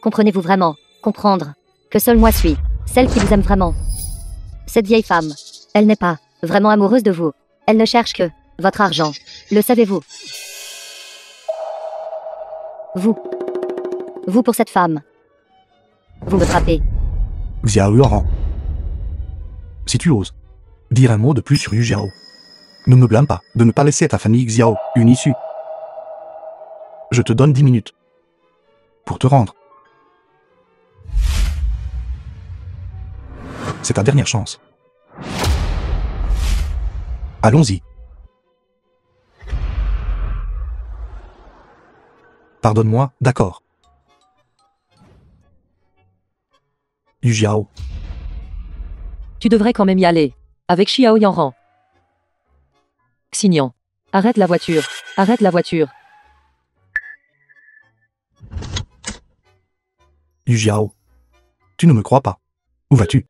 S5: Comprenez-vous vraiment, comprendre, que seule moi suis, celle qui vous aime vraiment? Cette vieille femme, elle n'est pas vraiment amoureuse de vous. Elle ne cherche que votre argent. Le savez-vous? Vous pour cette femme. Vous me frappez.
S4: Xiao Yanran. Si tu oses dire un mot de plus sur Yu Jiao, ne me blâme pas de ne pas laisser à ta famille Xiao une issue. Je te donne 10 minutes pour te rendre. C'est ta dernière chance. Allons-y. Pardonne-moi, d'accord. Yu Jiao,
S2: Tu devrais quand même y aller. Avec Xiao Yanran. Xignan. Arrête la voiture. Arrête la voiture.
S4: Yu Jiao, tu ne me crois pas. Où vas-tu?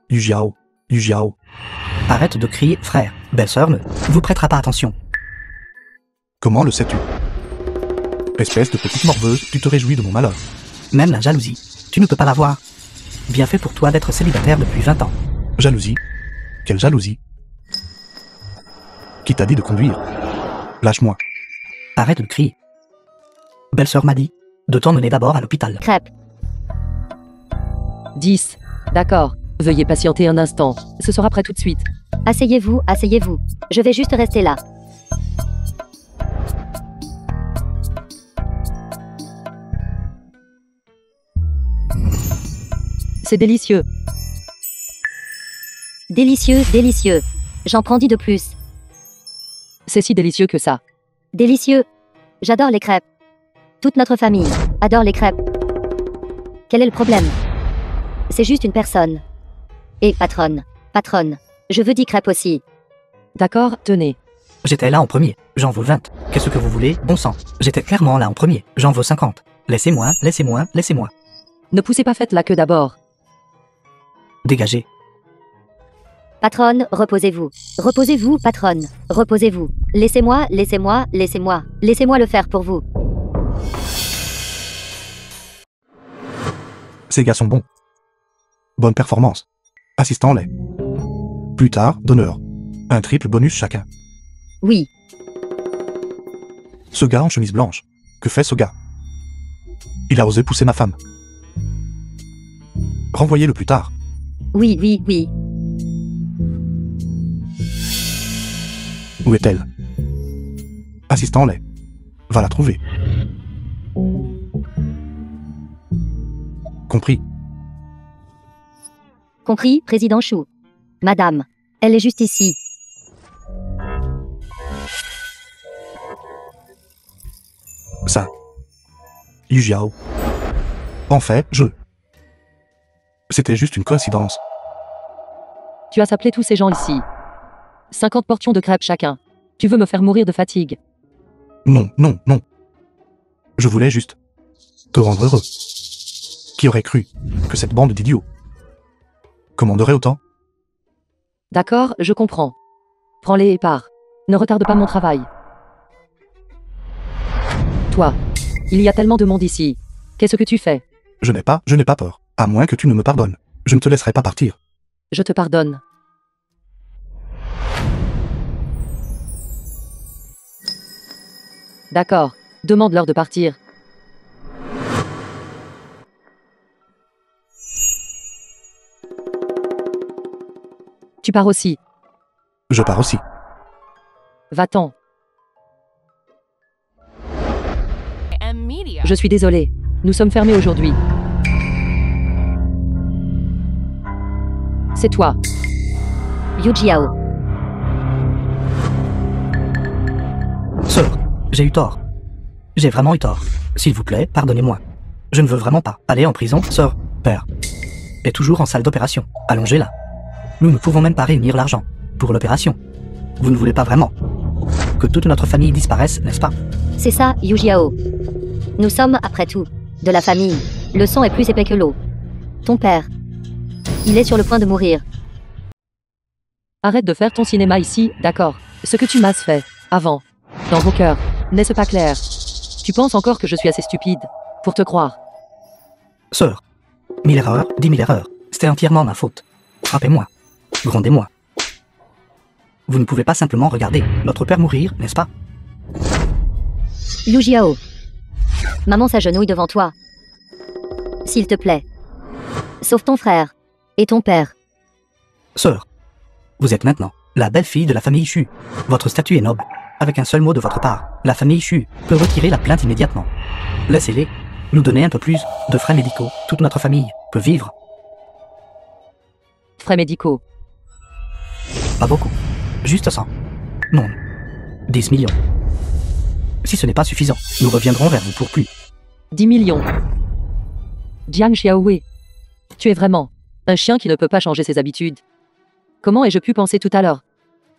S4: Yu Jiao, Yu Jiao,
S1: Arrête de crier, frère. Belle-sœur ne vous prêtera pas attention.
S4: comment le sais-tu? Espèce de petite morveuse, tu te réjouis de mon malheur.
S1: Même la jalousie, tu ne peux pas l'avoir. Bien fait pour toi d'être célibataire depuis 20 ans.
S4: Jalousie? Quelle jalousie? Qui t'a dit de conduire? Lâche-moi.
S1: Arrête de crier. Belle-sœur m'a dit de t'emmener d'abord à l'hôpital.
S5: Crêpe.
S2: 10. D'accord. Veuillez patienter un instant. Ce sera prêt tout de suite.
S5: Asseyez-vous, asseyez-vous. Je vais juste rester là.
S2: C'est délicieux.
S5: Délicieux, délicieux. J'en prends 10 de plus.
S2: C'est si délicieux que ça.
S5: Délicieux. J'adore les crêpes. Toute notre famille adore les crêpes. Quel est le problème? C'est juste une personne. Et patronne. Patronne. Je veux 10 crêpes aussi.
S2: D'accord, tenez.
S1: J'étais là en premier, j'en vaux 20. Qu'est-ce que vous voulez, bon sang? J'étais clairement là en premier, j'en vaux 50. Laissez-moi, laissez-moi, laissez-moi.
S2: Ne poussez pas, faites la queue d'abord.
S1: Dégagez.
S5: Patronne, reposez-vous. Reposez-vous, patronne. Reposez-vous. Laissez-moi, laissez-moi, laissez-moi. Laissez-moi le faire pour vous.
S4: Ces gars sont bons. Bonne performance. Assistant-les. Plus tard, d'honneur. Un triple bonus chacun.
S5: Oui.
S4: Ce gars en chemise blanche. Que fait ce gars? Il a osé pousser ma femme. Renvoyez-le plus tard.
S5: Oui, oui, oui.
S4: Où est-elle? Assistant-les. Va la trouver. Compris.
S5: Compris, président Chou. Madame. Elle est juste ici.
S4: Ça. Yu Jiao. En fait, C'était juste une coïncidence.
S2: Tu as appelé tous ces gens ici. 50 portions de crêpes chacun. Tu veux me faire mourir de fatigue?
S4: Non, non, non. Je voulais juste te rendre heureux. Qui aurait cru que cette bande d'idiots commanderait autant?
S2: D'accord, je comprends. Prends-les et pars. Ne retarde pas mon travail. Toi, il y a tellement de monde ici. Qu'est-ce que tu fais?
S4: Je n'ai pas peur. À moins que tu ne me pardonnes. Je ne te laisserai pas partir.
S2: Je te pardonne. D'accord. Demande-leur de partir. Tu pars aussi.
S4: Je pars aussi.
S2: Va-t'en.
S3: M Media.
S2: Je suis désolé. Nous sommes fermés aujourd'hui. C'est toi.
S5: Yu Jiao.
S1: Sœur, j'ai eu tort. J'ai vraiment eu tort. S'il vous plaît, pardonnez-moi. Je ne veux vraiment pas aller en prison, sœur. Père est toujours en salle d'opération, allongé là. Nous ne pouvons même pas réunir l'argent pour l'opération. Vous ne voulez pas vraiment que toute notre famille disparaisse, n'est-ce pas?
S5: C'est ça, Yu Jiao. Nous sommes, après tout, de la famille. Le sang est plus épais que l'eau. Ton père. Il est sur le point de mourir.
S2: Arrête de faire ton cinéma ici, d'accord. Ce que tu m'as fait, avant, dans vos cœurs, n'est-ce pas clair? Tu penses encore que je suis assez stupide pour te croire?
S1: Sœur, 1000 erreurs, 10 000 erreurs. C'était entièrement ma faute. Frappez-moi. Grondez-moi. Vous ne pouvez pas simplement regarder notre père mourir, n'est-ce pas?
S5: Yu Jiao. Maman s'agenouille devant toi. S'il te plaît. Sauve ton frère. Et ton père.
S1: Sœur, vous êtes maintenant la belle-fille de la famille Chu. Votre statut est noble. Avec un seul mot de votre part, la famille Chu peut retirer la plainte immédiatement. Laissez-les nous donner un peu plus de frais médicaux. Toute notre famille peut vivre.
S2: Frais médicaux.
S1: Pas beaucoup. Juste 100. Non. 10 millions. Si ce n'est pas suffisant, nous reviendrons vers vous pour plus.
S2: 10 millions. Jiang Xiaowei. Tu es vraiment un chien qui ne peut pas changer ses habitudes. Comment ai-je pu penser tout à l'heure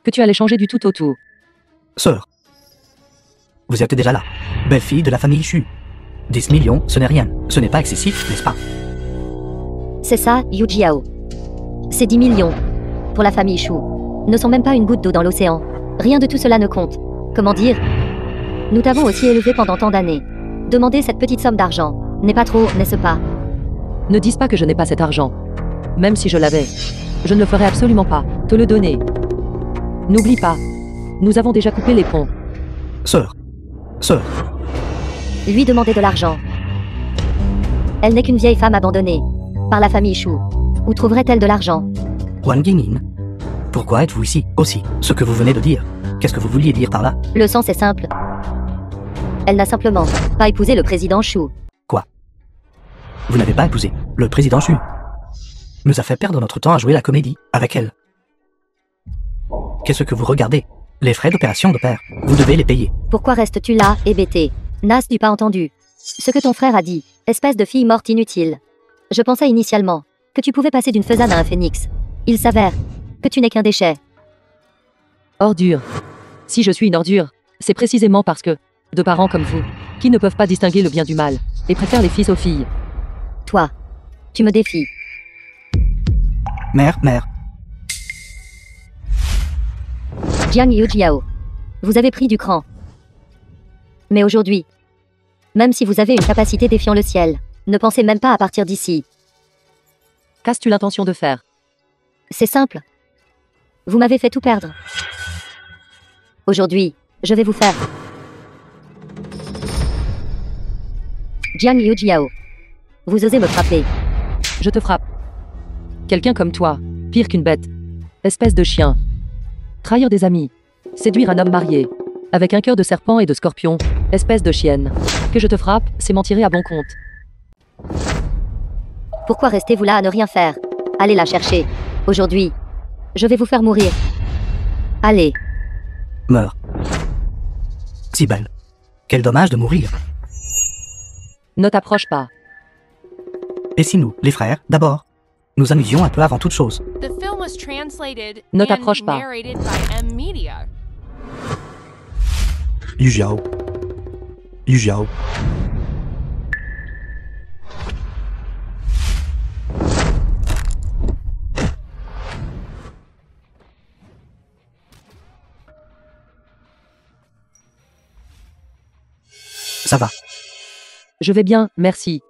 S2: que tu allais changer du tout au tout?
S1: Sœur, vous êtes déjà là. Belle-fille de la famille Chu. 10 millions, ce n'est rien. Ce n'est pas excessif, n'est-ce pas?
S5: C'est ça, Yu Jiao. Ces 10 millions, pour la famille Chou, ne sont même pas une goutte d'eau dans l'océan. Rien de tout cela ne compte. Comment dire? Nous t'avons aussi élevé pendant tant d'années. Demander cette petite somme d'argent n'est pas trop, n'est-ce pas?
S2: Ne dis pas que je n'ai pas cet argent. Même si je l'avais, je ne le ferais absolument pas te le donner. N'oublie pas, nous avons déjà coupé les ponts.
S1: Sœur,
S5: Lui demander de l'argent. Elle n'est qu'une vieille femme abandonnée par la famille Chou. Où trouverait-elle de l'argent?
S1: Wang Yingyin. Pourquoi êtes-vous ici aussi? Ce que vous venez de dire. Qu'est-ce que vous vouliez dire par là?
S5: Le sens est simple. Elle n'a simplement pas épousé le président Chou.
S1: Quoi? Vous n'avez pas épousé le président Chu. Nous a fait perdre notre temps à jouer la comédie avec elle. Qu'est-ce que vous regardez? Les frais d'opération de père, vous devez les payer.
S5: Pourquoi restes-tu là, hébété? N'as-tu pas entendu ce que ton frère a dit? Espèce de fille morte inutile. Je pensais initialement que tu pouvais passer d'une faisane à un phénix. Il s'avère que tu n'es qu'un déchet.
S2: Ordure. Si je suis une ordure, c'est précisément parce que, de parents comme vous, qui ne peuvent pas distinguer le bien du mal, et préfèrent les fils aux filles.
S5: Toi, tu me défies.
S1: Mère,
S5: Jiang Yujiao, vous avez pris du cran. Mais aujourd'hui, même si vous avez une capacité défiant le ciel, ne pensez même pas à partir d'ici.
S2: Qu'as-tu l'intention de faire?
S5: C'est simple. Vous m'avez fait tout perdre. Aujourd'hui, je vais vous faire. Jiang Yujiao, vous osez me frapper.
S2: Je te frappe. Quelqu'un comme toi, pire qu'une bête. Espèce de chien. Trahir des amis. Séduire un homme marié. Avec un cœur de serpent et de scorpion. Espèce de chienne. Que je te frappe, c'est m'en tirer à bon compte.
S5: Pourquoi restez-vous là à ne rien faire? Allez la chercher. Aujourd'hui, je vais vous faire mourir. Allez.
S1: meurs. Si belle. Quel dommage de mourir.
S2: Ne t'approche pas.
S1: Et si nous, les frères, d'abord, nous amusions un peu avant toute chose.
S3: The film was translated
S2: Ne
S3: and
S2: t'approche pas.
S3: narrated by M Media.
S4: Yu Jiao. Yu Jiao.
S1: Ça va.
S2: Je vais bien, merci.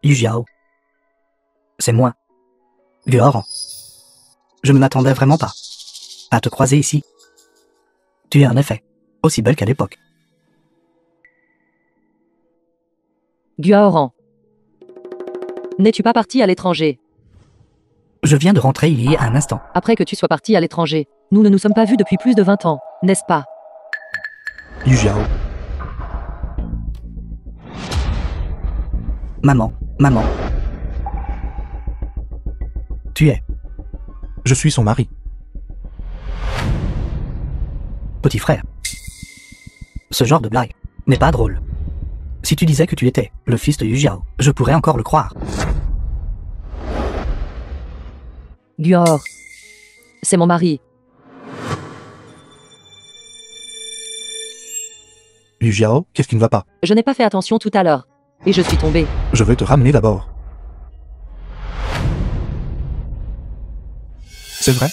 S1: Yu Jiao. C'est moi. Guoran. Je ne m'attendais vraiment pas à te croiser ici. Tu es en effet aussi belle qu'à l'époque.
S2: Guaoran. N'es-tu pas parti à l'étranger?
S1: Je viens de rentrer il y a un instant.
S2: Après que tu sois parti à l'étranger, nous ne nous sommes pas vus depuis plus de 20 ans, n'est-ce pas?
S4: Yu Jiao.
S1: Maman, maman. Tu es
S4: Je suis son mari.
S1: petit frère. Ce genre de blague n'est pas drôle. Si tu disais que tu étais le fils de Yu Jiao, je pourrais encore le croire.
S2: Guaor. C'est mon mari.
S4: Yu Jiao, qu'est-ce qui ne va pas?
S2: Je n'ai pas fait attention tout à l'heure. Et je suis tombé.
S4: Je vais te ramener d'abord. C'est vrai?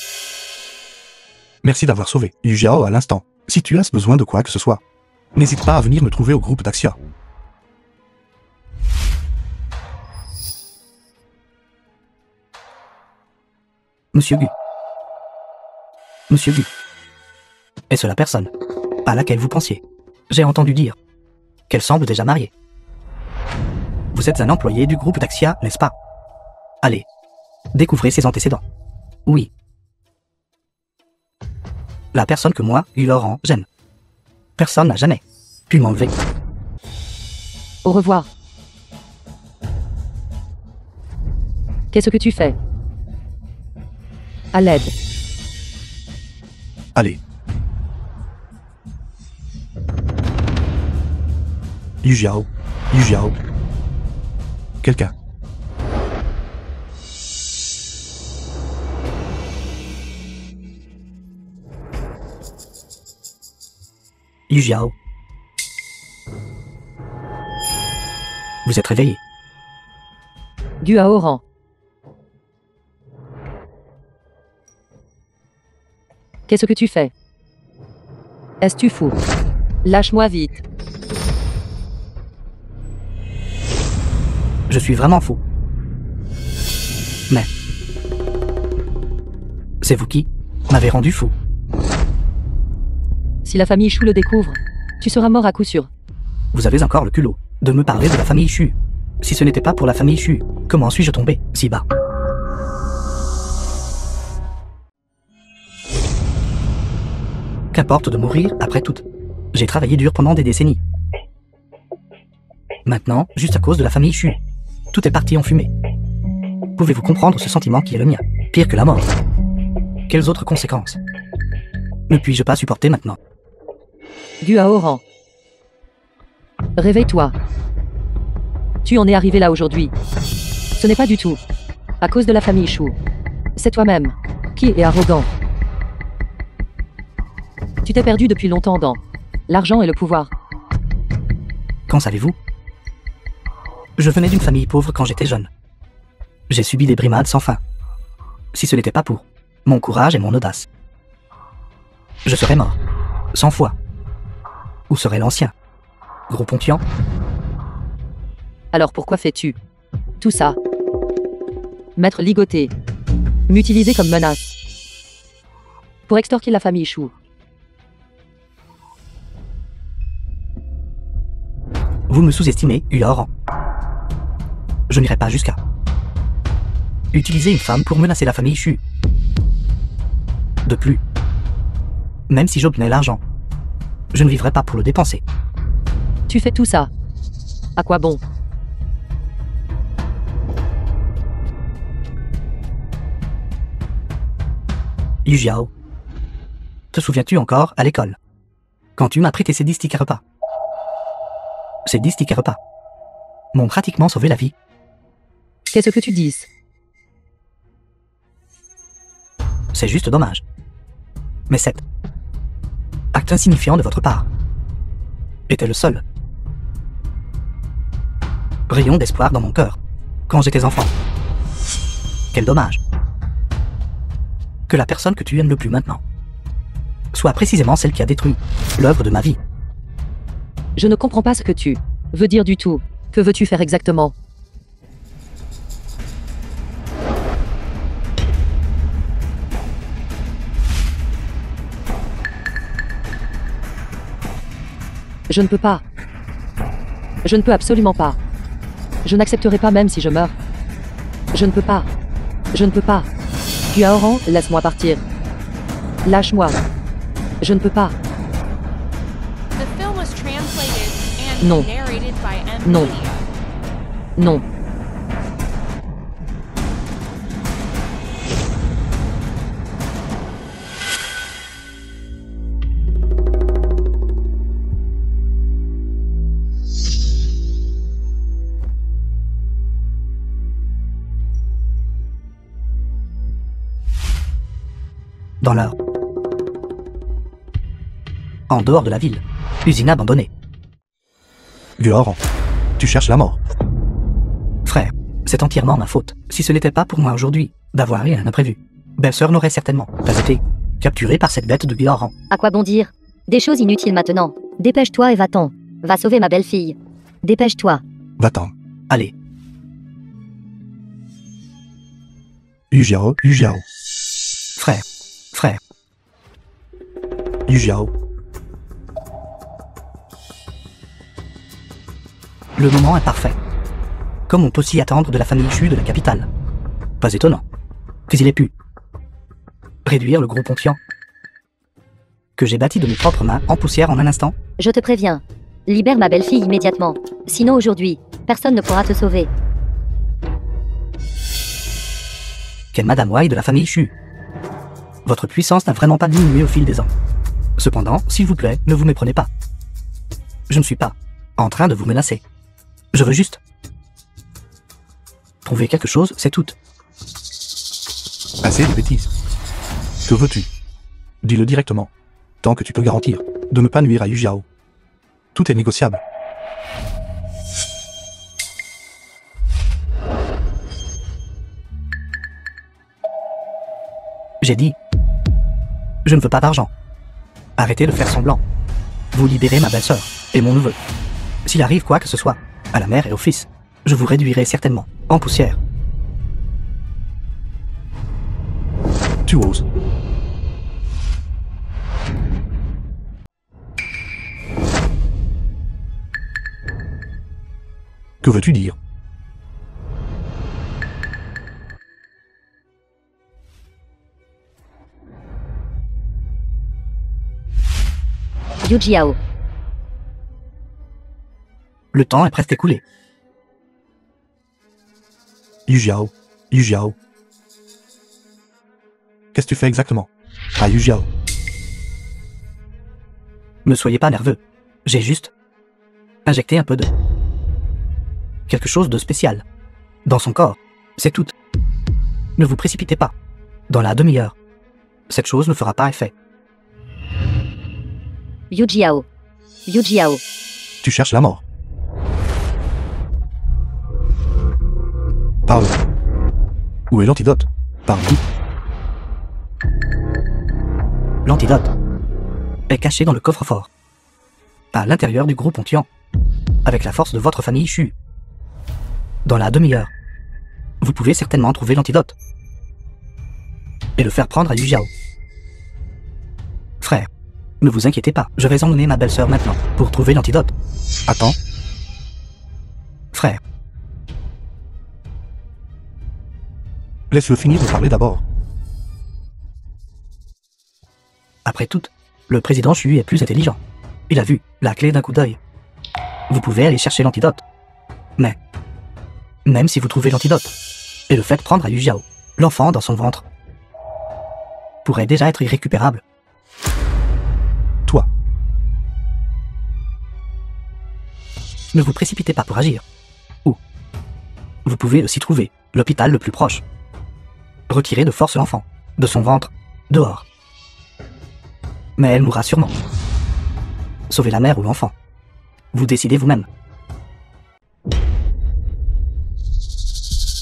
S4: Merci d'avoir sauvé Yu Jiao à l'instant. Si tu as besoin de quoi que ce soit, n'hésite pas à venir me trouver au groupe d'Axia.
S1: Monsieur Gu. Monsieur Gu. Est-ce la personne à laquelle vous pensiez? J'ai entendu dire qu'elle semble déjà mariée. Vous êtes un employé du groupe d'Axia, n'est-ce pas? Allez, découvrez ses antécédents. Oui. La personne que moi, Laurent, j'aime. Personne n'a jamais pu m'enlever.
S2: Au revoir. Qu'est-ce que tu fais? À l'aide.
S4: Allez. Yu Jiao. Yu Jiao. Quelqu'un.
S1: Yu Jiao. Vous êtes réveillé.
S2: Guaoran. Qu'est-ce que tu fais? Est-ce-tu fou? Lâche-moi vite.
S1: Je suis vraiment fou. Mais c'est vous qui m'avez rendu fou.
S2: Si la famille Chou le découvre, tu seras mort à coup sûr.
S1: Vous avez encore le culot de me parler de la famille Chu. Si ce n'était pas pour la famille Chu, comment suis-je tombé si bas? Qu'importe de mourir après tout. J'ai travaillé dur pendant des décennies. Maintenant, juste à cause de la famille Chu, tout est parti en fumée. Pouvez-vous comprendre ce sentiment qui est le mien? Pire que la mort. Quelles autres conséquences ne puis-je pas supporter maintenant?
S2: Guaoran. Réveille-toi. Tu en es arrivé là aujourd'hui. Ce n'est pas du tout à cause de la famille Chou. C'est toi-même. Qui est arrogant. Tu t'es perdu depuis longtemps dans l'argent et le pouvoir.
S1: Qu'en savez-vous? Je venais d'une famille pauvre quand j'étais jeune. J'ai subi des brimades sans fin. Si ce n'était pas pour mon courage et mon audace, je serais mort, 100 fois. Où serait l'ancien Gros Pontian?
S2: Alors pourquoi fais-tu tout ça? M'être ligoté. M'utiliser comme menace. Pour extorquer la famille Chou.
S1: Vous me sous-estimez, Uoran. Je n'irai pas jusqu'à utiliser une femme pour menacer la famille Chu. De plus, même si j'obtenais l'argent, je ne vivrais pas pour le dépenser.
S2: Tu fais tout ça. À quoi bon?
S1: Yu Jiao, te souviens-tu encore à l'école, quand tu m'as prêté ces 10 tickets repas? Ces 10 tickets repas m'ont pratiquement sauvé la vie.
S2: Qu'est-ce que tu dis?
S1: C'est juste dommage. Mais cet acte insignifiant de votre part était le seul rayon d'espoir dans mon cœur quand j'étais enfant. Quel dommage que la personne que tu aimes le plus maintenant soit précisément celle qui a détruit l'œuvre de ma vie.
S2: Je ne comprends pas ce que tu veux dire du tout. Que veux-tu faire exactement? Je ne peux pas. Je ne peux absolument pas. Je n'accepterai pas même si je meurs. Je ne peux pas. Je ne peux pas. Uoran, laisse-moi partir. Lâche-moi. Je ne peux pas.
S3: The film was translated and
S2: Non.
S3: narrated by M.
S2: Non.
S3: Media.
S2: Non.
S1: Dans l'heure. En dehors de la ville, usine abandonnée.
S4: Uoran, tu cherches la mort.
S1: Frère, c'est entièrement ma faute. Si ce n'était pas pour moi aujourd'hui d'avoir eu un imprévu, belle-sœur n'aurait certainement pas été capturée par cette bête de Uoran.
S5: À quoi bon dire? Des choses inutiles maintenant. Dépêche-toi et va-t'en. Va sauver ma belle-fille. Dépêche-toi.
S4: Va-t'en.
S1: Allez,
S4: Yu Jiao.
S1: frère, frère,
S4: Yu Jiao.
S1: le moment est parfait. Comme on peut s'y attendre de la famille Chu de la capitale. Pas étonnant. Mais il ait pu réduire le gros Pontian que j'ai bâti de mes propres mains en poussière en un instant.
S5: Je te préviens. Libère ma belle-fille immédiatement. Sinon aujourd'hui, personne ne pourra te sauver.
S1: Qu'est Madame Wai de la famille Chu. Votre puissance n'a vraiment pas diminué au fil des ans. Cependant, s'il vous plaît, ne vous méprenez pas. Je ne suis pas en train de vous menacer. Je veux juste trouver quelque chose, c'est tout.
S4: Assez de bêtises. Que veux-tu? Dis-le directement. Tant que tu peux garantir de ne pas nuire à Yu Jiao. Tout est négociable.
S1: J'ai dit, je ne veux pas d'argent. Arrêtez de faire semblant. Vous libérez ma belle-sœur et mon neveu. S'il arrive quoi que ce soit, à la mère et au fils, je vous réduirai certainement en poussière.
S4: Tu oses. Que veux-tu dire?
S5: Yu Jiao.
S1: Le temps est presque écoulé.
S4: Yu Jiao. Qu'est-ce que tu fais exactement? À Yu Jiao.
S1: Ne soyez pas nerveux. J'ai juste injecté un peu de quelque chose de spécial dans son corps. C'est tout. Ne vous précipitez pas. Dans la demi-heure. Cette chose ne fera pas effet.
S5: Yu Jiao. Yu Jiao.
S4: Tu cherches la mort. Parle. Où est l'antidote? Parle vite.
S1: L'antidote est caché dans le coffre-fort. À l'intérieur du gros Pontian. Avec la force de votre famille Shu. Dans la demi-heure. Vous pouvez certainement trouver l'antidote. Et le faire prendre à Yu Jiao. Frère, ne vous inquiétez pas, je vais emmener ma belle-sœur maintenant pour trouver l'antidote.
S4: Attends.
S1: Frère,
S4: Laisse-le finir de parler d'abord.
S1: après tout, le président Shu est plus intelligent. Il a vu la clé d'un coup d'œil. Vous pouvez aller chercher l'antidote. Mais, même si vous trouvez l'antidote, et le faites prendre à Yu Jiao, l'enfant dans son ventre pourrait déjà être irrécupérable.
S4: Toi.
S1: Ne vous précipitez pas pour agir. Ou, vous pouvez aussi trouver l'hôpital le plus proche. Retirez de force l'enfant de son ventre, dehors. Mais elle mourra sûrement. Sauvez la mère ou l'enfant. Vous décidez vous-même.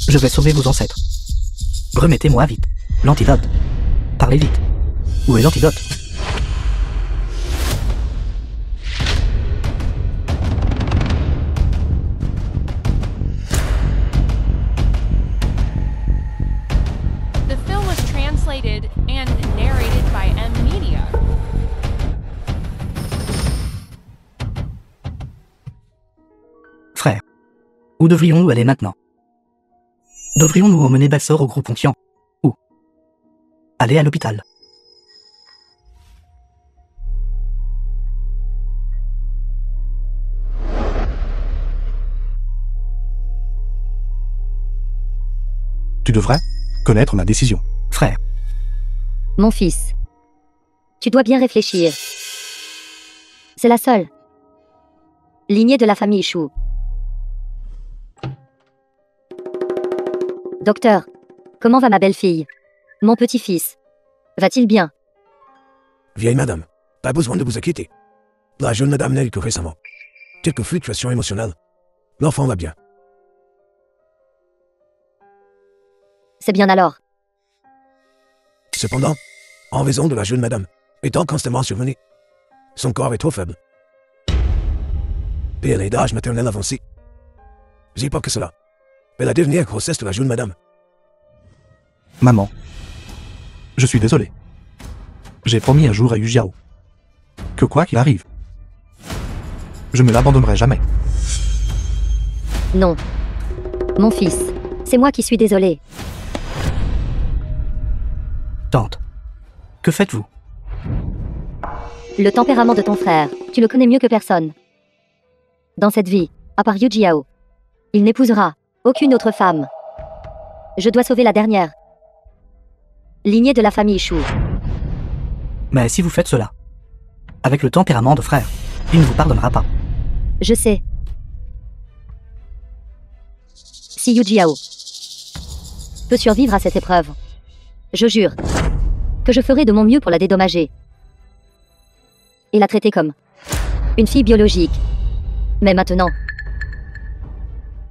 S1: Je vais sauver vos ancêtres. Remettez-moi vite l'antidote. Parlez vite. Où est l'antidote?
S3: The film was translated and narrated by M Media.
S1: Frère, où devrions-nous aller maintenant? Devrions-nous emmener Belle-Sœur au groupe Pontian? Ou aller à l'hôpital?
S4: Tu devrais connaître ma décision.
S1: Frère,
S5: Mon fils. Tu dois bien réfléchir. C'est la seule lignée de la famille Shu. Docteur, comment va ma belle-fille? Mon petit-fils. Va-t-il bien?
S6: Vieille madame, pas besoin de vous inquiéter. La jeune madame n'a eu que récemment quelques fluctuations émotionnelles. L'enfant va bien.
S5: C'est bien alors.
S6: Cependant, en raison de la jeune madame étant constamment survenue, son corps est trop faible. Et elle est d'âge maternel avancé. J'ai peur que cela est la dernière grossesse de la jeune madame.
S4: Maman. Je suis désolé. J'ai promis un jour à Yu Jiao que quoi qu'il arrive, je ne l'abandonnerai jamais.
S5: Non. Mon fils. C'est moi qui suis désolée.
S1: tante, que faites-vous?
S5: Le tempérament de ton frère, tu le connais mieux que personne. Dans cette vie, à part Yu Jiao, il n'épousera aucune autre femme. Je dois sauver la dernière lignée de la famille Shu.
S1: Mais si vous faites cela, avec le tempérament de frère, il ne vous pardonnera pas.
S5: Je sais. Si Yu Jiao peut survivre à cette épreuve, je jure que je ferai de mon mieux pour la dédommager et la traiter comme une fille biologique. Mais maintenant,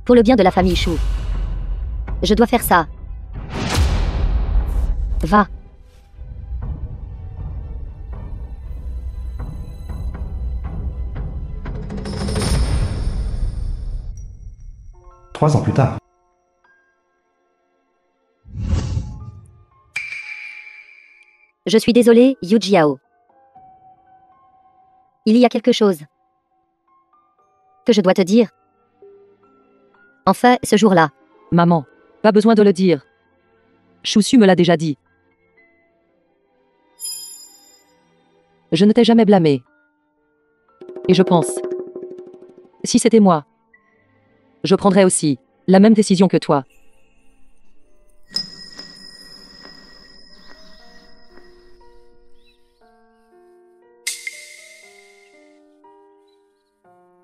S5: pour le bien de la famille Shu, je dois faire ça. Va.
S4: Trois ans plus tard.
S5: Je suis désolée, Yu Jiao. Il y a quelque chose que je dois te dire. Enfin, ce jour-là,
S2: Maman, pas besoin de le dire. Chousu me l'a déjà dit. Je ne t'ai jamais blâmé. Et je pense, si c'était moi, je prendrais aussi la même décision que toi.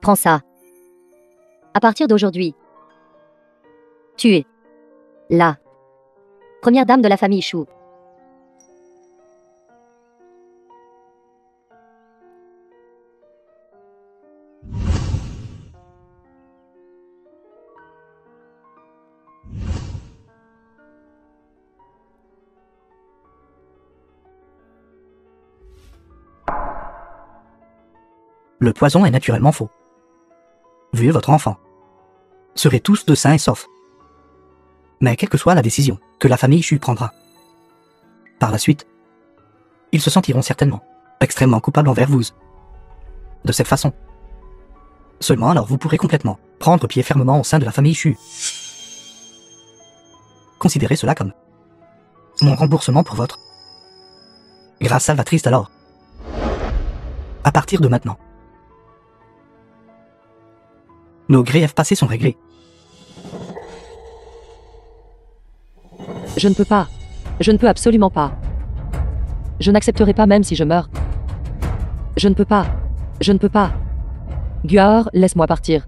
S5: prends ça. À partir d'aujourd'hui, tu es la première dame de la famille Shu.
S1: Le poison est naturellement faux. Vu votre enfant. Seraient tous de sains et saufs. Mais quelle que soit la décision que la famille Chu prendra, par la suite, ils se sentiront certainement extrêmement coupables envers vous. De cette façon. Seulement alors vous pourrez complètement prendre pied fermement au sein de la famille Chu. Considérez cela comme mon remboursement pour votre grâce salvatrice alors. À partir de maintenant, nos griefs passés sont réglés.
S2: Je ne peux pas. Je ne peux absolument pas. Je n'accepterai pas même si je meurs. Je ne peux pas. Je ne peux pas. Guar, laisse-moi partir.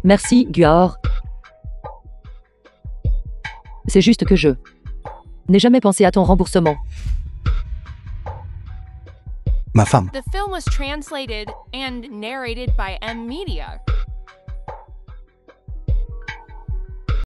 S2: Merci, Guar. C'est juste que je n'ai jamais pensé à ton remboursement.
S4: Ma femme.
S3: The film was translated and narrated by M Media.